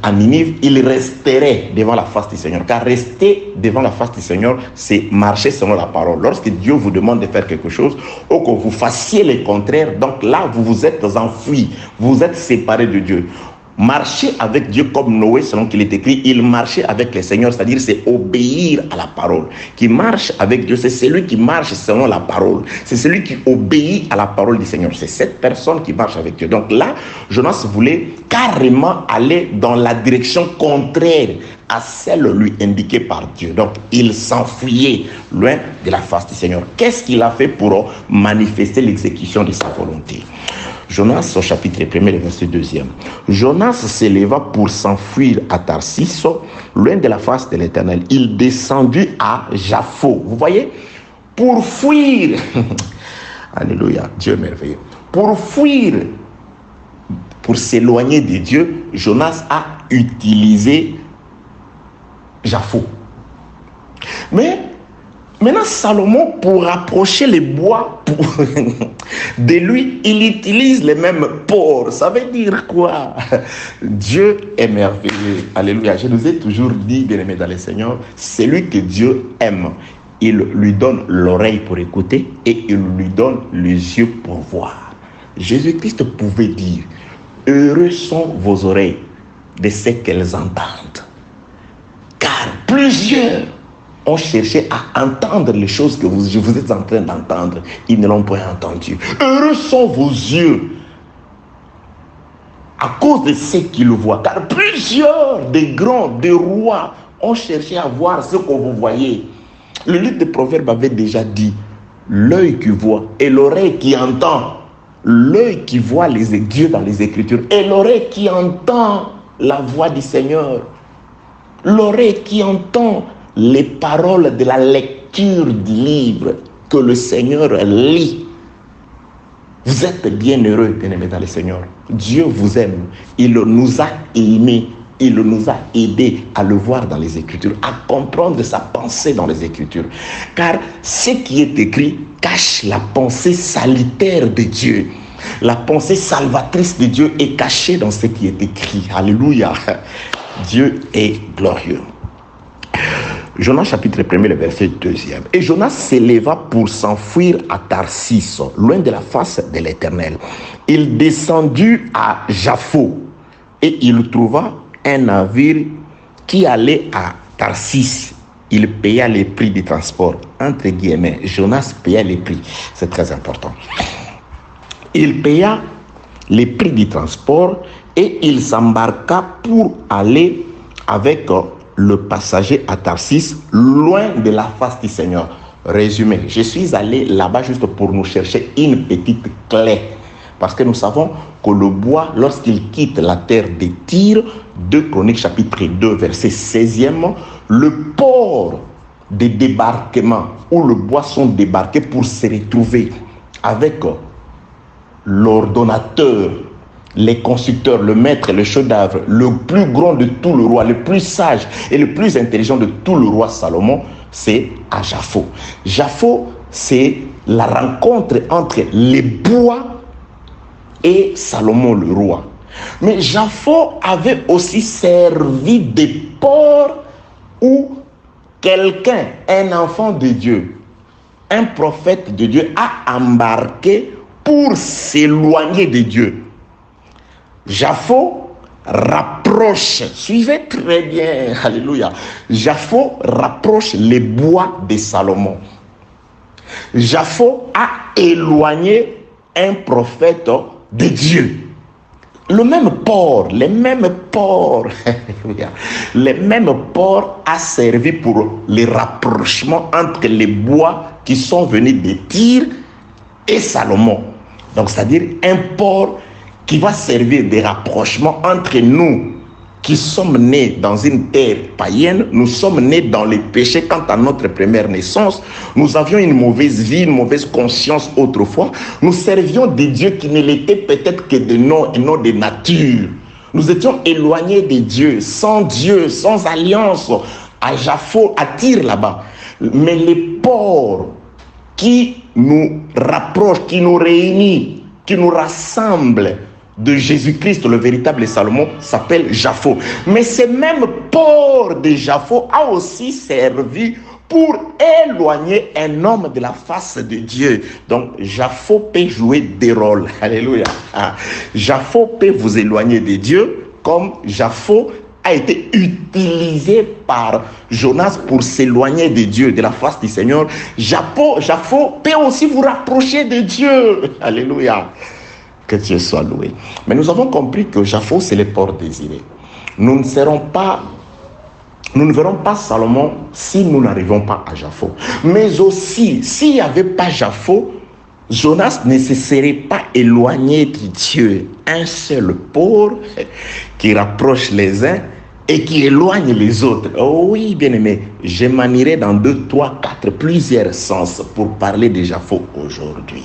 à Ninive, il resterait devant la face du Seigneur. Car rester devant la face du Seigneur, c'est marcher selon la parole. Lorsque Dieu vous demande de faire quelque chose, ou que vous fassiez le contraire, donc là, vous vous êtes enfui, vous êtes séparé de Dieu. Marcher avec Dieu comme Noé, selon qu'il est écrit, il marchait avec le Seigneur, c'est-à-dire c'est obéir à la parole. Qui marche avec Dieu, c'est celui qui marche selon la parole. C'est celui qui obéit à la parole du Seigneur. C'est cette personne qui marche avec Dieu. Donc là, Jonas voulait carrément aller dans la direction contraire à celle lui indiquée par Dieu. Donc, il s'enfuyait loin de la face du Seigneur. Qu'est-ce qu'il a fait pour manifester l'exécution de sa volonté? Jonas, au chapitre 1, le verset 2. Jonas s'éleva pour s'enfuir à Tarsis, loin de la face de l'Éternel. Il descendit à Jaffo. Vous voyez? Pour fuir. Alléluia, Dieu merveilleux. Pour fuir, pour s'éloigner de Dieu, Jonas a utilisé Jaffo. Mais maintenant, Salomon, pour rapprocher les bois de lui, il utilise les mêmes ports. Ça veut dire quoi? Dieu est merveilleux. Alléluia. Je nous ai toujours dit, bien-aimés dans le Seigneur, celui que Dieu aime, il lui donne l'oreille pour écouter et il lui donne les yeux pour voir. Jésus-Christ pouvait dire, heureux sont vos oreilles de ce qu'elles entendent. Car plusieurs ont cherché à entendre les choses que vous êtes en train d'entendre. Ils ne l'ont pas entendu. Heureux sont vos yeux à cause de ce qu'ils voient. Car plusieurs des grands, des rois ont cherché à voir ce que vous voyez. Le livre de Proverbes avait déjà dit, l'œil qui voit et l'oreille qui entend. L'œil qui voit Dieu dans les Écritures et l'oreille qui entend la voix du Seigneur. L'oreille qui entend les paroles de la lecture du livre que le Seigneur lit. Vous êtes bien heureux, bien-aimés dans le Seigneur. Dieu vous aime. Il nous a aimés. Il nous a aidés à le voir dans les Écritures, à comprendre sa pensée dans les Écritures. Car ce qui est écrit cache la pensée salutaire de Dieu. La pensée salvatrice de Dieu est cachée dans ce qui est écrit. Alléluia. Dieu est glorieux. Jonas chapitre 1, le verset 2. Et Jonas s'éleva pour s'enfuir à Tarsis, loin de la face de l'Éternel. Il descendit à Jaffo et il trouva un navire qui allait à Tarsis. Il paya les prix du transport. Entre guillemets, Jonas paya les prix. C'est très important. Il paya les prix du transport et il s'embarqua pour aller avec le passager à Tarsis, loin de la face du Seigneur. Résumé, je suis allé là-bas juste pour nous chercher une petite clé. Parce que nous savons que le bois, lorsqu'il quitte la terre de Tyr, 2 Chroniques chapitre 2, verset 16e, le port de débarquement où le bois sont débarqués pour se retrouver avec l'ordonnateur, les constructeurs, le maître, le chef d'œuvre, le plus grand de tout le roi, le plus sage et le plus intelligent de tout le roi Salomon, c'est à Jaffo. Jaffo, c'est la rencontre entre les bois et Salomon le roi. Mais Jaffo avait aussi servi de port où quelqu'un, un enfant de Dieu, un prophète de Dieu a embarqué pour s'éloigner de Dieu. Jaffo rapproche, suivez très bien, alléluia. Jaffo rapproche les bois de Salomon. Jaffo a éloigné un prophète de Dieu. Le même port, les mêmes ports a servi pour les rapprochements entre les bois qui sont venus de Tyr et Salomon. Donc, c'est-à-dire un port qui va servir de rapprochement entre nous qui sommes nés dans une terre païenne. Nous sommes nés dans les péchés quant à notre première naissance. Nous avions une mauvaise vie, une mauvaise conscience autrefois. Nous servions des dieux qui ne l'étaient peut-être que de nom et non de nature. Nous étions éloignés de Dieu, sans alliance, à Jaffo, à Tyr là-bas. Mais les ports qui nous rapprochent, qui nous réunissent, qui nous rassemblent de Jésus-Christ, le véritable Salomon, s'appelle Jaffo. Mais ce même port de Jaffo a aussi servi pour éloigner un homme de la face de Dieu. Donc, Jaffo peut jouer des rôles. Alléluia. Jaffo peut vous éloigner de Dieu, comme Jaffo a été utilisé par Jonas pour s'éloigner de Dieu, de la face du Seigneur. Jaffo peut aussi vous rapprocher de Dieu. Alléluia. Que Dieu soit loué. Mais nous avons compris que Japhos, c'est les ports désirés. Nous ne verrons pas Salomon si nous n'arrivons pas à Japhos. Mais aussi, s'il n'y avait pas Japhos, Jonas ne se serait pas éloigné de Dieu. Un seul port qui rapproche les uns et qui éloigne les autres. Oh oui, bien-aimé, je manierai dans 2, 3, 4, plusieurs sens pour parler de Japhos aujourd'hui.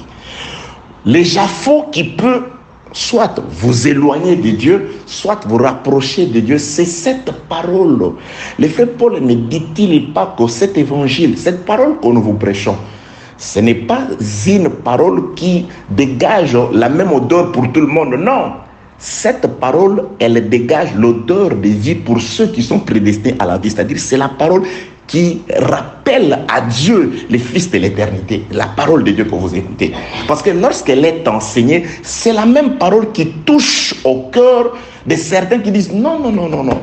Le Japhos qui peut soit vous éloigner de Dieu, soit vous rapprocher de Dieu, c'est cette parole. Le frère Paul ne dit-il pas que cet évangile, cette parole que nous vous prêchons, ce n'est pas une parole qui dégage la même odeur pour tout le monde. Non, cette parole, elle dégage l'odeur de vie pour ceux qui sont prédestinés à la vie. C'est-à-dire, c'est la parole qui rappelle à Dieu, le Fils de l'éternité, la parole de Dieu que vous écoutez. Parce que lorsqu'elle est enseignée, c'est la même parole qui touche au cœur de certains qui disent non, non, non, non, non.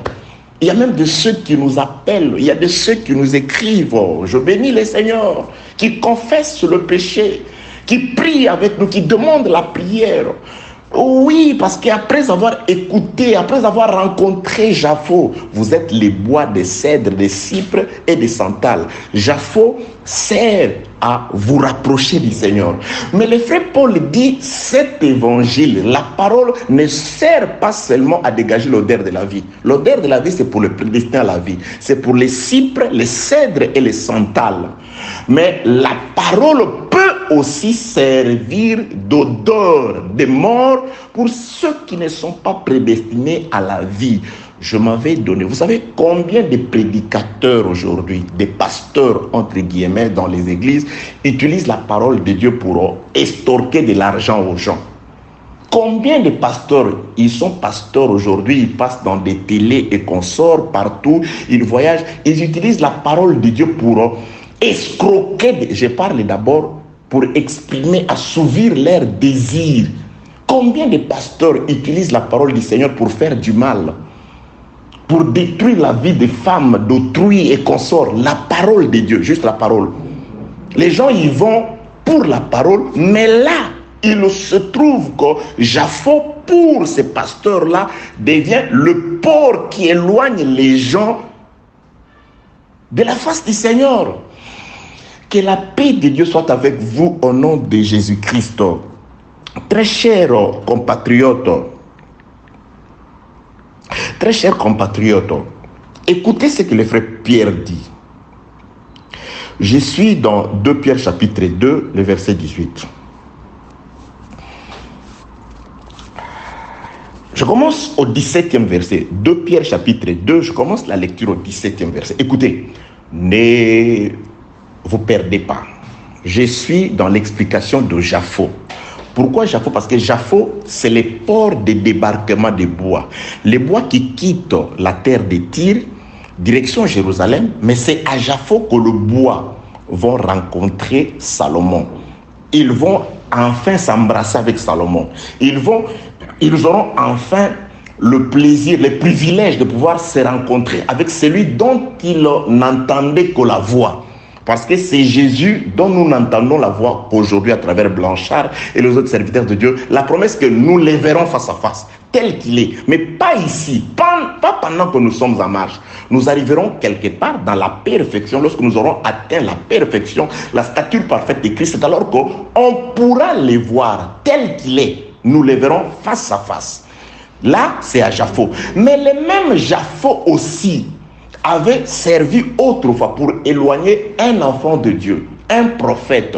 Il y a même de ceux qui nous appellent, il y a de ceux qui nous écrivent, oh, je bénis le Seigneur, qui confessent le péché, qui prient avec nous, qui demandent la prière. Oui, parce qu'après avoir écouté, après avoir rencontré Japhos, vous êtes les bois de cèdre, de cypre et de santal. Japhos sert à vous rapprocher du Seigneur. Mais le frère Paul dit, cet évangile, la parole ne sert pas seulement à dégager l'odeur de la vie. L'odeur de la vie, c'est pour le prédestiné à la vie. C'est pour les cypres, les cèdres et les santales. Mais la parole peut aussi servir d'odeur de mort pour ceux qui ne sont pas prédestinés à la vie. Je m'avais donné, vous savez combien de prédicateurs aujourd'hui, des pasteurs entre guillemets dans les églises, utilisent la parole de Dieu pour estorquer de l'argent aux gens. Combien de pasteurs, ils sont pasteurs aujourd'hui, ils passent dans des télés et consorts partout, ils voyagent, ils utilisent la parole de Dieu pour escroquer, je parle d'abord pour exprimer, assouvir leurs désirs. Combien de pasteurs utilisent la parole du Seigneur pour faire du mal, pour détruire la vie des femmes, d'autrui et consorts? La parole de Dieu, juste la parole. Les gens y vont pour la parole, mais là, il se trouve que Japhos, pour ces pasteurs-là, devient le port qui éloigne les gens de la face du Seigneur. Que la paix de Dieu soit avec vous au nom de Jésus-Christ. Très chers compatriotes, écoutez ce que le frère Pierre dit. Je suis dans 2 Pierre chapitre 2, le verset 18. Je commence au 17e verset. 2 Pierre chapitre 2, je commence la lecture au 17e verset. Écoutez, ne vous perdez pas. Je suis dans l'explication de Japhos. Pourquoi Japhos? Parce que Japhos, c'est les ports de débarquement des bois. Les bois qui quittent la terre de Tyr, direction Jérusalem, mais c'est à Japhos que le bois vont rencontrer Salomon. Ils vont enfin s'embrasser avec Salomon. Ils auront enfin le plaisir, le privilège de pouvoir se rencontrer avec celui dont ils n'entendaient que la voix. Parce que c'est Jésus dont nous n'entendons la voix aujourd'hui à travers Blanchard et les autres serviteurs de Dieu. La promesse que nous les verrons face à face, tel qu'il est. Mais pas ici, pas pendant que nous sommes en marche. Nous arriverons quelque part dans la perfection, lorsque nous aurons atteint la perfection, la stature parfaite de Christ. C'est alors qu'on pourra les voir tel qu'il est. Nous les verrons face à face. Là, c'est à Japhos. Mais les mêmes Japhos aussi avait servi autrefois pour éloigner un enfant de Dieu, un prophète.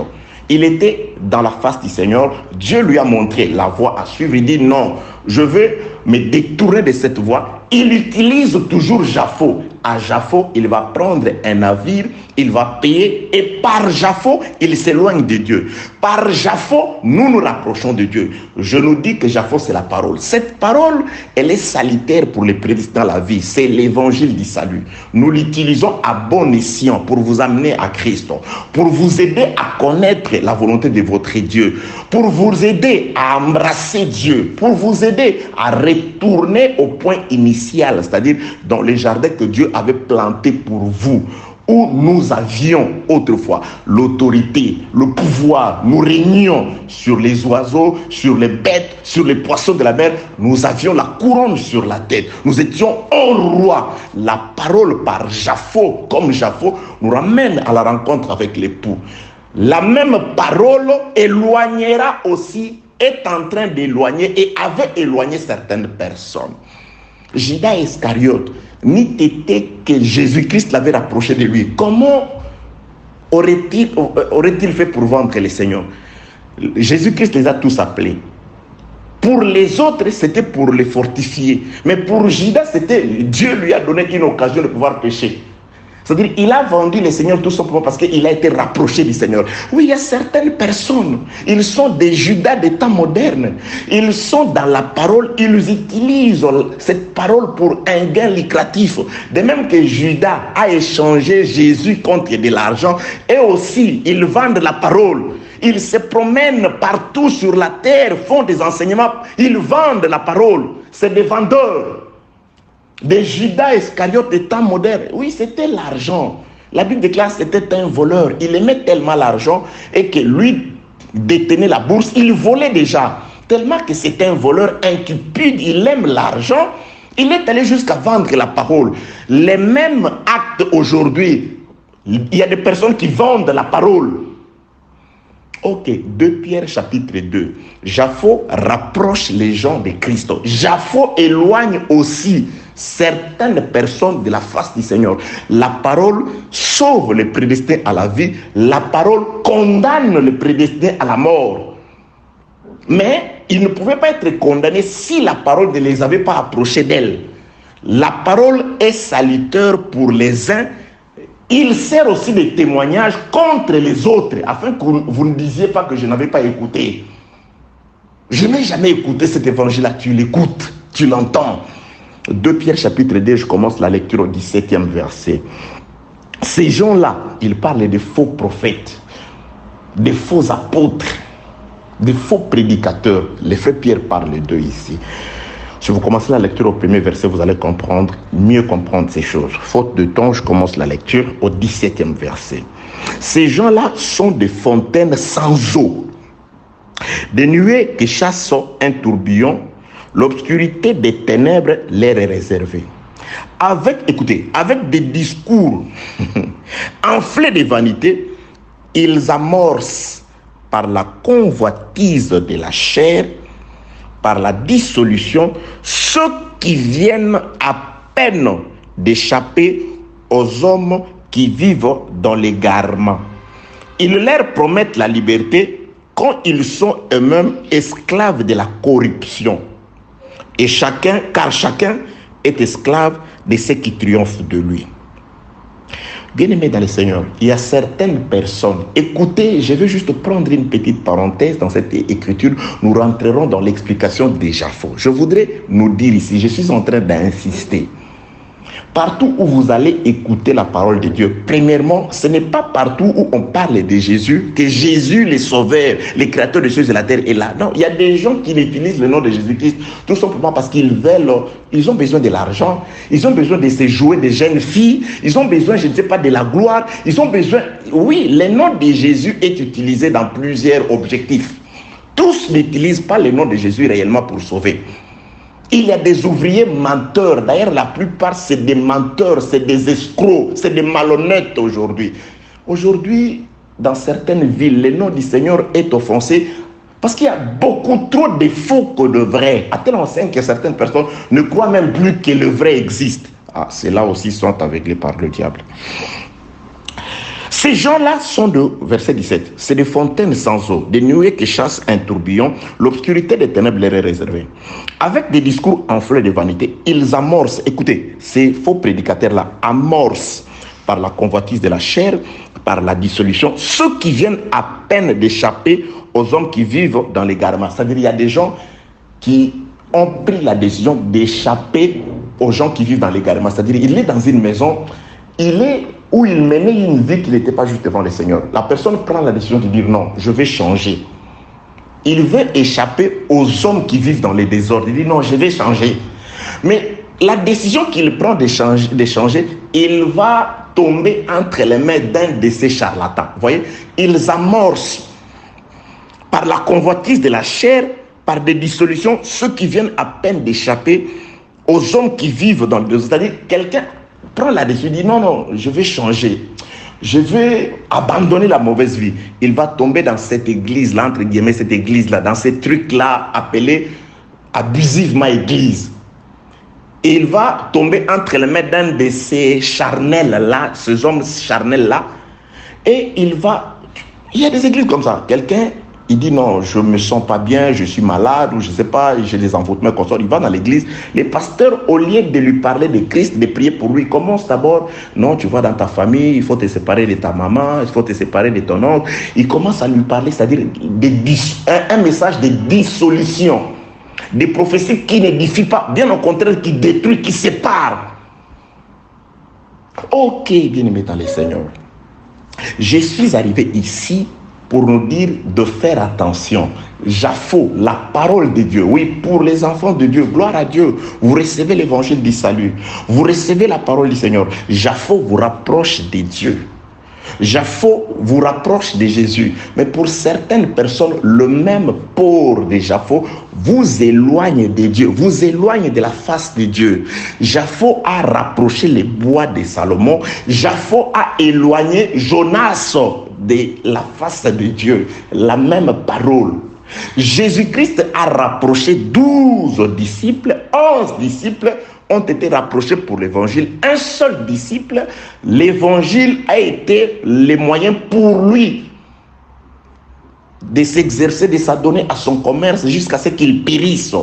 Il était dans la face du Seigneur. Dieu lui a montré la voie à suivre. Il dit non, je vais me détourner de cette voie. Il utilise toujours Japhos. À Japhos, il va prendre un navire, il va payer et par Japhos, il s'éloigne de Dieu. Par Japhos, nous nous rapprochons de Dieu. Je nous dis que Japhos, c'est la parole. Cette parole, elle est salutaire pour les prédestinés à la vie. C'est l'évangile du salut. Nous l'utilisons à bon escient pour vous amener à Christ, pour vous aider à connaître la volonté de votre Dieu, pour vous aider à embrasser Dieu, pour vous aider à retourner au point initial, c'est-à-dire dans les jardins que Dieu avait plantés pour vous. où nous avions autrefois l'autorité, le pouvoir, nous régnions sur les oiseaux, sur les bêtes, sur les poissons de la mer, nous avions la couronne sur la tête, nous étions un roi. La parole par Japhos, comme Japhos, nous ramène à la rencontre avec l'époux. La même parole éloignera aussi, est en train d'éloigner et avait éloigné certaines personnes. Judas Iscariote, n'eût été que Jésus-Christ l'avait rapproché de lui. Comment aurait-il fait pour vendre les seigneurs? Jésus-Christ les a tous appelés. Pour les autres, c'était pour les fortifier. Mais pour Judas, c'était Dieu lui a donné une occasion de pouvoir pécher. C'est-à-dire, il a vendu les seigneurs tout simplement parce qu'il a été rapproché du Seigneur. Oui, il y a certaines personnes, ils sont des Judas des temps modernes. Ils sont dans la parole, ils utilisent cette parole pour un gain lucratif. De même que Judas a échangé Jésus contre de l'argent, et aussi, ils vendent la parole. Ils se promènent partout sur la terre, font des enseignements, ils vendent la parole. C'est des vendeurs. Des Judas Iscariote des temps modernes. Oui, c'était l'argent. La Bible déclare que c'était un voleur. Il aimait tellement l'argent et que lui détenait la bourse. Il volait déjà. Tellement que c'était un voleur incupide. Il aime l'argent. Il est allé jusqu'à vendre la parole. Les mêmes actes aujourd'hui. Il y a des personnes qui vendent la parole. Ok, 2 Pierre chapitre 2. Japhos rapproche les gens de Christ. Japhos éloigne aussi certaines personnes de la face du Seigneur. La parole sauve les prédestinés à la vie. La parole condamne les prédestinés à la mort. Mais ils ne pouvaient pas être condamnés si la parole ne les avait pas approchés d'elle. La parole est salutaire pour les uns. Il sert aussi de témoignage contre les autres, afin que vous ne disiez pas que je n'avais pas écouté. Je n'ai jamais écouté cet évangile-là. Tu l'écoutes, tu l'entends. 2 Pierre chapitre 2, je commence la lecture au 17e verset. Ces gens-là, ils parlent de faux prophètes, de faux apôtres, de faux prédicateurs. Les frères Pierre parlent d'eux ici. Si vous commencez la lecture au premier verset, vous allez mieux comprendre ces choses. Faute de temps, je commence la lecture au 17e verset. Ces gens-là sont des fontaines sans eau, des nuées qui chassent un tourbillon. L'obscurité des ténèbres leur est réservée. Avec des discours enflés de vanité, ils amorcent par la convoitise de la chair, par la dissolution, ceux qui viennent à peine d'échapper aux hommes qui vivent dans l'égarement. Ils leur promettent la liberté quand ils sont eux-mêmes esclaves de la corruption. Car chacun est esclave de ce qui triomphe de lui. Bien-aimés dans le Seigneur, il y a certaines personnes. Écoutez, je vais juste prendre une petite parenthèse dans cette écriture. Nous rentrerons dans l'explication des Japhos. Je voudrais nous dire ici, je suis en train d'insister. Partout où vous allez écouter la parole de Dieu, premièrement, ce n'est pas partout où on parle de Jésus que Jésus, le Sauveur, le Créateur des choses de la terre, est là. Non, il y a des gens qui utilisent le nom de Jésus-Christ tout simplement parce qu'ils ont besoin de l'argent, ils ont besoin de se jouer des jeunes filles, ils ont besoin, je ne sais pas, de la gloire, ils ont besoin... Oui, le nom de Jésus est utilisé dans plusieurs objectifs. Tous n'utilisent pas le nom de Jésus réellement pour sauver. Il y a des ouvriers menteurs. D'ailleurs, la plupart, c'est des menteurs, c'est des escrocs, c'est des malhonnêtes aujourd'hui. Aujourd'hui, dans certaines villes, le nom du Seigneur est offensé parce qu'il y a beaucoup trop de faux que de vrais. À tel enseigne que certaines personnes ne croient même plus que le vrai existe. Ah, ceux-là aussi sont aveuglés par le diable. Ces gens-là sont de, verset 17, c'est des fontaines sans eau, des nuées qui chassent un tourbillon, l'obscurité des ténèbres leur est réservée. Avec des discours enflés de vanité, ils amorcent, écoutez, ces faux prédicateurs-là amorcent par la convoitise de la chair, par la dissolution, ceux qui viennent à peine d'échapper aux hommes qui vivent dans l'égarement. C'est-à-dire, il y a des gens qui ont pris la décision d'échapper aux gens qui vivent dans l'égarement. C'est-à-dire, il est dans une maison, où il menait une vie qui n'était pas juste devant le Seigneur. La personne prend la décision de dire non, je vais changer. Il veut échapper aux hommes qui vivent dans les désordres. Il dit non, je vais changer. Mais la décision qu'il prend de changer, il va tomber entre les mains d'un de ces charlatans. Vous voyez, ils amorcent par la convoitise de la chair, par des dissolutions, ceux qui viennent à peine d'échapper aux hommes qui vivent dans le désert. C'est-à-dire, quelqu'un prend la décision, dit non, je vais changer. Je vais abandonner la mauvaise vie. Il va tomber dans cette église-là, entre guillemets, cette église-là, dans ces trucs-là appelés abusivement église. Et il va tomber entre les mains d'un de ces charnels-là, ces hommes charnels-là, et il y a des églises comme ça. Quelqu'un, il dit non, je me sens pas bien, je suis malade, ou je sais pas, j'ai des envoûtements comme ça. Il va dans l'église. Les pasteurs, au lieu de lui parler de Christ, de prier pour lui, commence d'abord, non, tu vois, dans ta famille, il faut te séparer de ta maman, il faut te séparer de ton oncle. Il commence à lui parler, c'est-à-dire un message de dissolution, des prophéties qui n'édifient pas, bien au contraire, qui détruisent, qui séparent. Ok, bien-aimé dans le Seigneur. Je suis arrivé ici pour nous dire de faire attention. Japhot, la parole de Dieu. Oui, pour les enfants de Dieu, gloire à Dieu. Vous recevez l'évangile du salut. Vous recevez la parole du Seigneur. Japhot vous rapproche de Dieu. Japhot vous rapproche de Jésus. Mais pour certaines personnes, le même port de Japhot vous éloigne de Dieu, vous éloigne de la face de Dieu. Japhot a rapproché les bois de Salomon. Japhot a éloigné Jonas de la face de Dieu. La même parole. Jésus-Christ a rapproché 12 disciples, 11 disciples ont été rapprochés pour l'évangile. Un seul disciple, l'évangile a été le moyen pour lui de s'exercer, de s'adonner à son commerce jusqu'à ce qu'il périsse.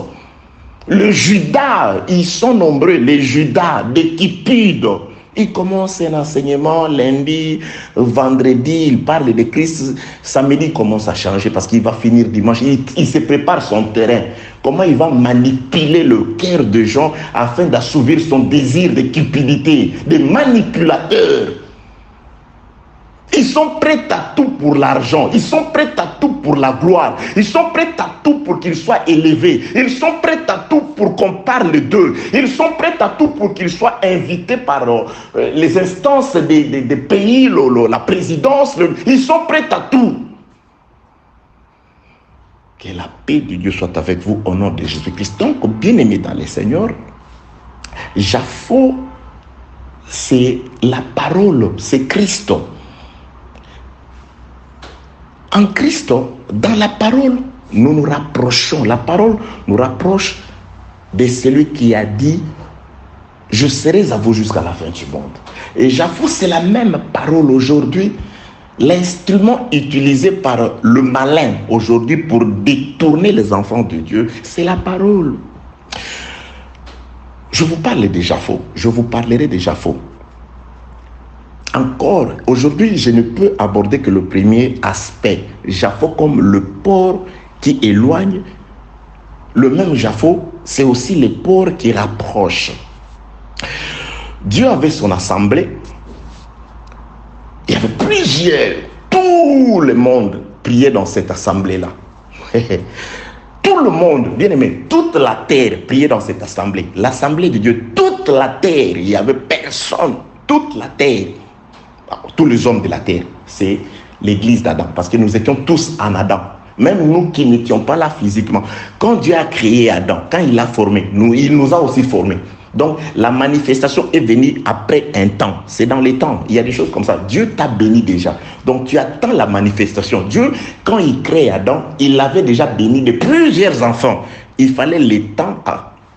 Le Judas, ils sont nombreux, les Judas, des Cupides. Il commence un enseignement lundi, vendredi, il parle de Christ. Samedi, il commence à changer parce qu'il va finir dimanche. Il se prépare son terrain. Comment il va manipuler le cœur de gens afin d'assouvir son désir de cupidité, de manipulateur. Ils sont prêts à tout pour l'argent. Ils sont prêts à tout pour la gloire. Ils sont prêts à tout pour qu'ils soient élevés. Ils sont prêts à tout pour qu'on parle d'eux. Ils sont prêts à tout pour qu'ils soient invités par les instances des pays, la présidence. Ils sont prêts à tout. Que la paix de Dieu soit avec vous au nom de Jésus-Christ. Donc, bien-aimés dans le Seigneur, Japhot, c'est la parole, c'est Christ. En Christ, dans la parole, nous nous rapprochons. La parole nous rapproche de celui qui a dit « Je serai à vous jusqu'à la fin du monde ». Et Japhot, c'est la même parole aujourd'hui. L'instrument utilisé par le malin aujourd'hui pour détourner les enfants de Dieu, c'est la parole. Je vous parle de Japhot. Je vous parlerai de Japhot. Encore, aujourd'hui, je ne peux aborder que le premier aspect. Japhot comme le port qui éloigne. Le même Japhot, c'est aussi le port qui rapproche. Dieu avait son assemblée. Il y avait plusieurs. Tout le monde priait dans cette assemblée-là. Tout le monde, bien aimé, toute la terre priait dans cette assemblée. L'assemblée de Dieu, toute la terre, il n'y avait personne. Toute la terre. Tous les hommes de la terre, c'est l'église d'Adam, parce que nous étions tous en Adam, même nous qui n'étions pas là physiquement. Quand Dieu a créé Adam, quand il l'a formé, il nous a aussi formés. Donc la manifestation est venue après un temps, c'est dans les temps, il y a des choses comme ça. Dieu t'a béni déjà, donc tu attends la manifestation. Dieu, quand il crée Adam, il l'avait déjà béni de plusieurs enfants. Il fallait le temps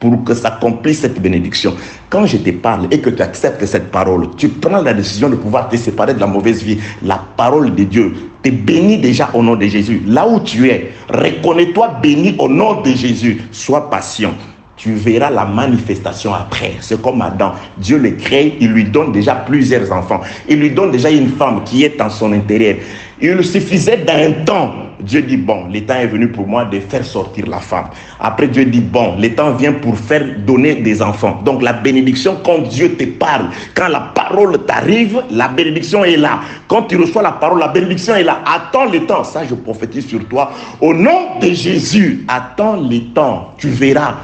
pour que s'accomplisse cette bénédiction. Quand je te parle et que tu acceptes cette parole, tu prends la décision de pouvoir te séparer de la mauvaise vie. La parole de Dieu te bénit déjà au nom de Jésus. Là où tu es, reconnais-toi béni au nom de Jésus. Sois patient. Tu verras la manifestation après. C'est comme Adam. Dieu le crée, il lui donne déjà plusieurs enfants. Il lui donne déjà une femme qui est en son intérieur. Il suffisait d'un temps. Dieu dit, bon, le temps est venu pour moi de faire sortir la femme. Après, Dieu dit, bon, le temps vient pour faire donner des enfants. Donc, la bénédiction, quand Dieu te parle, quand la parole t'arrive, la bénédiction est là. Quand tu reçois la parole, la bénédiction est là. Attends le temps. Ça, je prophétise sur toi. Au nom de Jésus, attends le temps. Tu verras.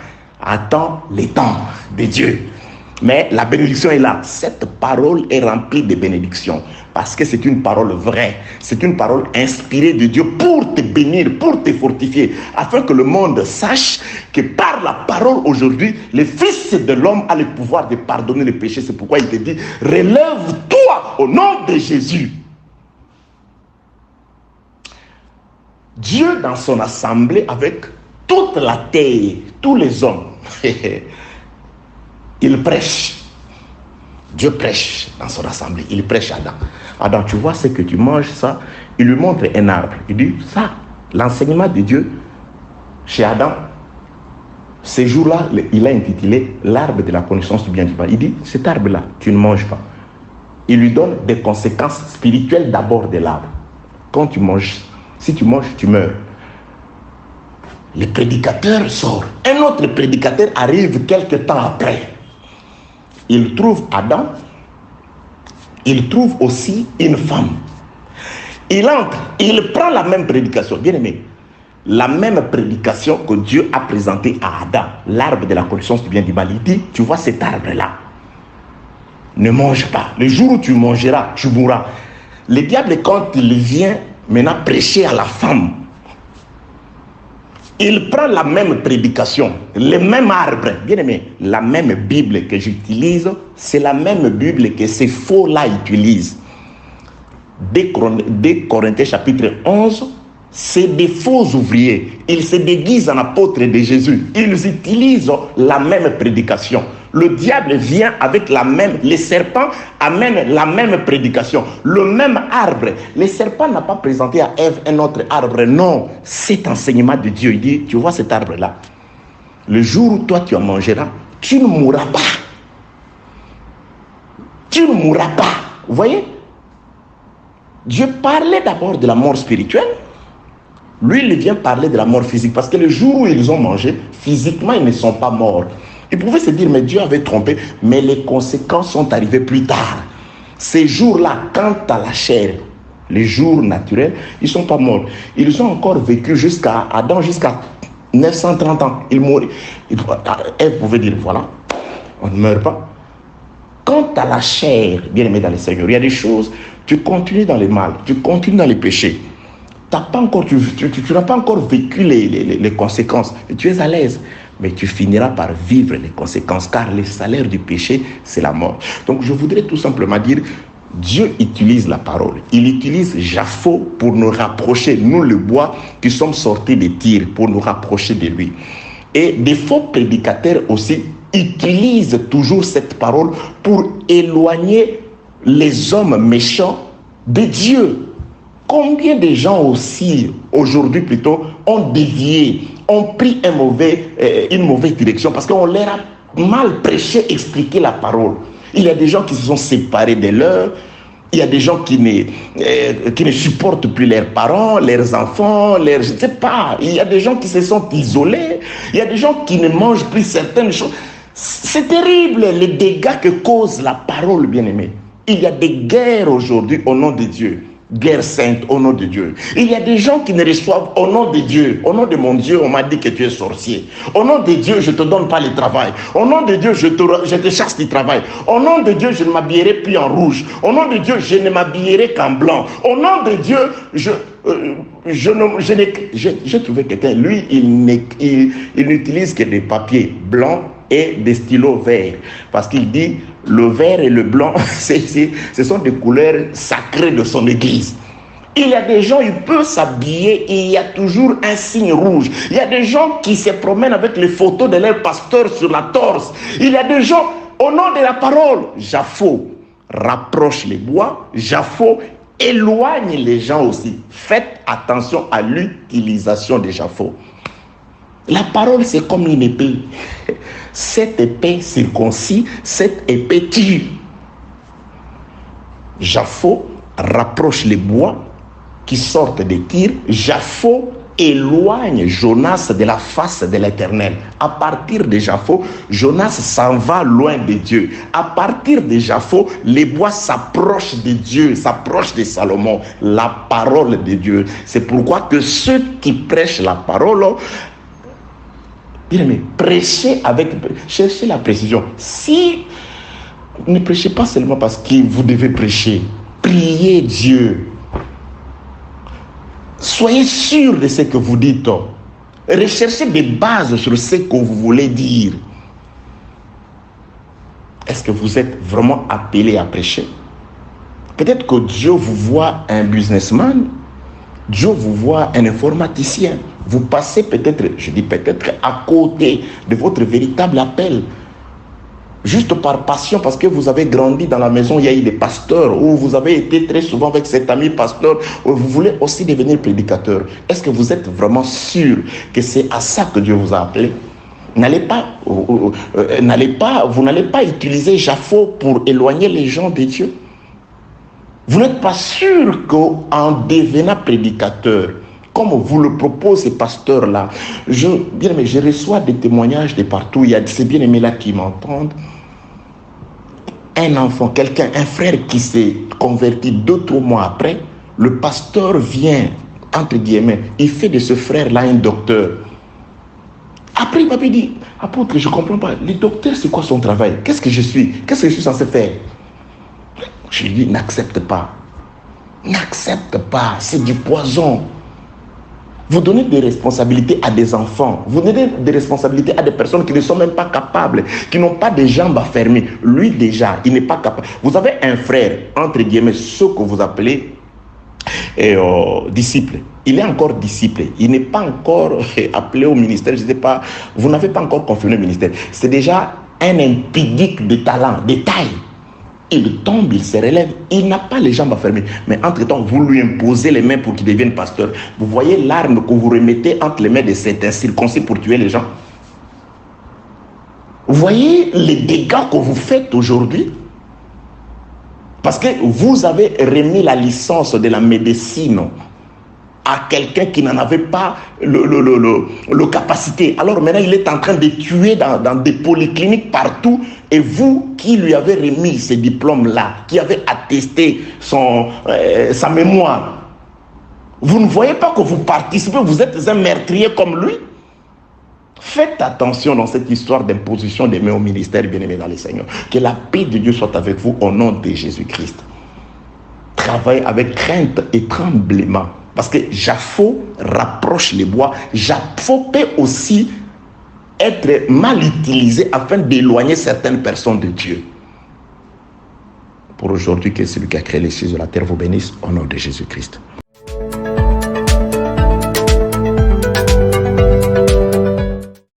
Attends le temps de Dieu. Mais la bénédiction est là. Cette parole est remplie de bénédictions. Parce que c'est une parole vraie. C'est une parole inspirée de Dieu pour te bénir, pour te fortifier. Afin que le monde sache que par la parole aujourd'hui, le Fils de l'homme a le pouvoir de pardonner les péchés. C'est pourquoi il te dit, relève-toi au nom de Jésus. Dieu dans son assemblée avec toute la terre, tous les hommes, il prêche. Dieu prêche dans son assemblée. Il prêche à Adam. Adam, tu vois ce que tu manges, ça. Il lui montre un arbre. Il dit, ça, l'enseignement de Dieu chez Adam, ce jour-là, il a intitulé l'arbre de la connaissance du bien et du mal. Il dit, cet arbre-là, tu ne manges pas. Il lui donne des conséquences spirituelles d'abord de l'arbre. Quand tu manges, si tu manges, tu meurs. Le prédicateur sort. Un autre prédicateur arrive quelque temps après. Il trouve Adam, il trouve aussi une femme. Il entre, il prend la même prédication, bien aimé, la même prédication que Dieu a présentée à Adam, l'arbre de la connaissance du bien et du mal. Il dit, tu vois cet arbre-là, ne mange pas. Le jour où tu mangeras, tu mourras. Le diable, quand il vient maintenant prêcher à la femme, il prend la même prédication, le même arbre, bien aimé, la même Bible que j'utilise, c'est la même Bible que ces faux-là utilisent. Dès Corinthiens chapitre 11, c'est des faux ouvriers. Ils se déguisent en apôtres de Jésus. Ils utilisent la même prédication. Le diable vient avec la même, les serpents amènent la même prédication, le même arbre. Le serpent n'a pas présenté à Ève un autre arbre, non. Cet enseignement de Dieu, il dit, tu vois cet arbre-là, le jour où toi tu en mangeras, tu ne mourras pas. Tu ne mourras pas. Vous voyez? Dieu parlait d'abord de la mort spirituelle. Lui, il vient parler de la mort physique. Parce que le jour où ils ont mangé, physiquement, ils ne sont pas morts. Ils pouvaient se dire, mais Dieu avait trompé. Mais les conséquences sont arrivées plus tard. Ces jours-là, quant à la chair, les jours naturels, ils ne sont pas morts. Ils ont encore vécu jusqu'à Adam, jusqu'à 930 ans. Ils mouraient. Elle pouvait dire, voilà, on ne meurt pas. Quant à la chair, bien aimé dans le Seigneur, il y a des choses, tu continues dans le mal, tu continues dans les péchés. Tu n'as pas encore vécu les conséquences, et tu es à l'aise. Mais tu finiras par vivre les conséquences, car le salaire du péché, c'est la mort. Donc je voudrais tout simplement dire, Dieu utilise la parole. Il utilise Japho pour nous rapprocher, nous le bois qui sommes sortis des Tyr, pour nous rapprocher de lui. Et des faux prédicateurs aussi utilisent toujours cette parole pour éloigner les hommes méchants de Dieu. Combien de gens aussi, aujourd'hui plutôt, ont dévié, ont pris une mauvaise direction parce qu'on leur a mal prêché, expliqué la parole. Il y a des gens qui se sont séparés de leurs, il y a des gens qui ne supportent plus leurs parents, leurs enfants, je ne sais pas. Il y a des gens qui se sont isolés, il y a des gens qui ne mangent plus certaines choses. C'est terrible les dégâts que cause la parole, bien-aimée. Il y a des guerres aujourd'hui au nom de Dieu. Guerre sainte au nom de Dieu. Il y a des gens qui ne reçoivent au nom de Dieu. Au nom de mon Dieu, on m'a dit que tu es sorcier. Au nom de Dieu, je ne te donne pas le travail. Au nom de Dieu, je te chasse du travail. Au nom de Dieu, je ne m'habillerai plus en rouge. Au nom de Dieu, je ne m'habillerai qu'en blanc. Au nom de Dieu, j'ai trouvé quelqu'un, lui, il n'utilise que des papiers blancs et des stylos verts. Parce qu'il dit, le vert et le blanc, ce sont des couleurs sacrées de son église. Il y a des gens, ils peuvent s'habiller et il y a toujours un signe rouge. Il y a des gens qui se promènent avec les photos de leur pasteur sur la torse. Il y a des gens, au nom de la parole, Japho rapproche les bois, Japho éloigne les gens aussi. Faites attention à l'utilisation des Japho. La parole, c'est comme une épée. Cette épée circoncis, cette épée tue. Japho rapproche les bois qui sortent des Tyr. Japho éloigne Jonas de la face de l'Éternel. À partir de Japho, Jonas s'en va loin de Dieu. À partir de Japho, les bois s'approchent de Dieu, s'approchent de Salomon, la parole de Dieu. C'est pourquoi que ceux qui prêchent la parole, bien aimé, prêchez avec, cherchez la précision. Si Ne prêchez pas seulement parce que vous devez prêcher. Priez Dieu. Soyez sûr de ce que vous dites. Recherchez des bases sur ce que vous voulez dire. Est-ce que vous êtes vraiment appelé à prêcher? Peut-être que Dieu vous voit un businessman, Dieu vous voit un informaticien. Vous passez peut-être, je dis peut-être, à côté de votre véritable appel. Juste par passion, parce que vous avez grandi dans la maison, il y a eu des pasteurs, ou vous avez été très souvent avec cet ami pasteur, ou vous voulez aussi devenir prédicateur. Est-ce que vous êtes vraiment sûr que c'est à ça que Dieu vous a appelé? Vous n'allez pas utiliser Japhot pour éloigner les gens de Dieu. Vous n'êtes pas sûr qu'en devenant prédicateur, comme vous le proposent ces pasteurs-là, je reçois des témoignages de partout. Il y a ces bien-aimés là qui m'entendent. Un enfant, quelqu'un, un frère qui s'est converti 2-3 mois après, le pasteur vient, entre guillemets, il fait de ce frère-là un docteur. Après, il m'a dit, apôtre, je ne comprends pas. Le docteur, c'est quoi son travail? Qu'est-ce que je suis? Qu'est-ce que je suis censé faire? Je lui dis, n'accepte pas. N'accepte pas, c'est du poison. Vous donnez des responsabilités à des enfants. Vous donnez des responsabilités à des personnes qui ne sont même pas capables, qui n'ont pas de jambes à fermer. Lui déjà, il n'est pas capable. Vous avez un frère, entre guillemets, ce que vous appelez disciple. Il est encore disciple. Il n'est pas encore appelé au ministère. Je ne sais pas, vous n'avez pas encore confirmé le ministère. C'est déjà un impidique de talent, de taille. Il tombe, il se relève, il n'a pas les jambes à fermer. Mais entre-temps, vous lui imposez les mains pour qu'il devienne pasteur. Vous voyez l'arme que vous remettez entre les mains de certains circoncis pour tuer les gens. Vous voyez les dégâts que vous faites aujourd'hui? Parce que vous avez remis la licence de la médecine à quelqu'un qui n'en avait pas le capacité. Alors maintenant, il est en train de tuer dans des polycliniques partout. Et vous, qui lui avez remis ces diplômes-là, qui avez attesté sa mémoire, vous ne voyez pas que vous participez, vous êtes un meurtrier comme lui? Faites attention dans cette histoire d'imposition des mains au ministère, bien-aimés dans le Seigneur. Que la paix de Dieu soit avec vous au nom de Jésus-Christ. Travaillez avec crainte et tremblement. Parce que Japhot rapproche les bois. Japhot peut aussi être mal utilisé afin d'éloigner certaines personnes de Dieu. Pour aujourd'hui, que celui qui a créé les cieux et la terre vous bénisse au nom de Jésus-Christ.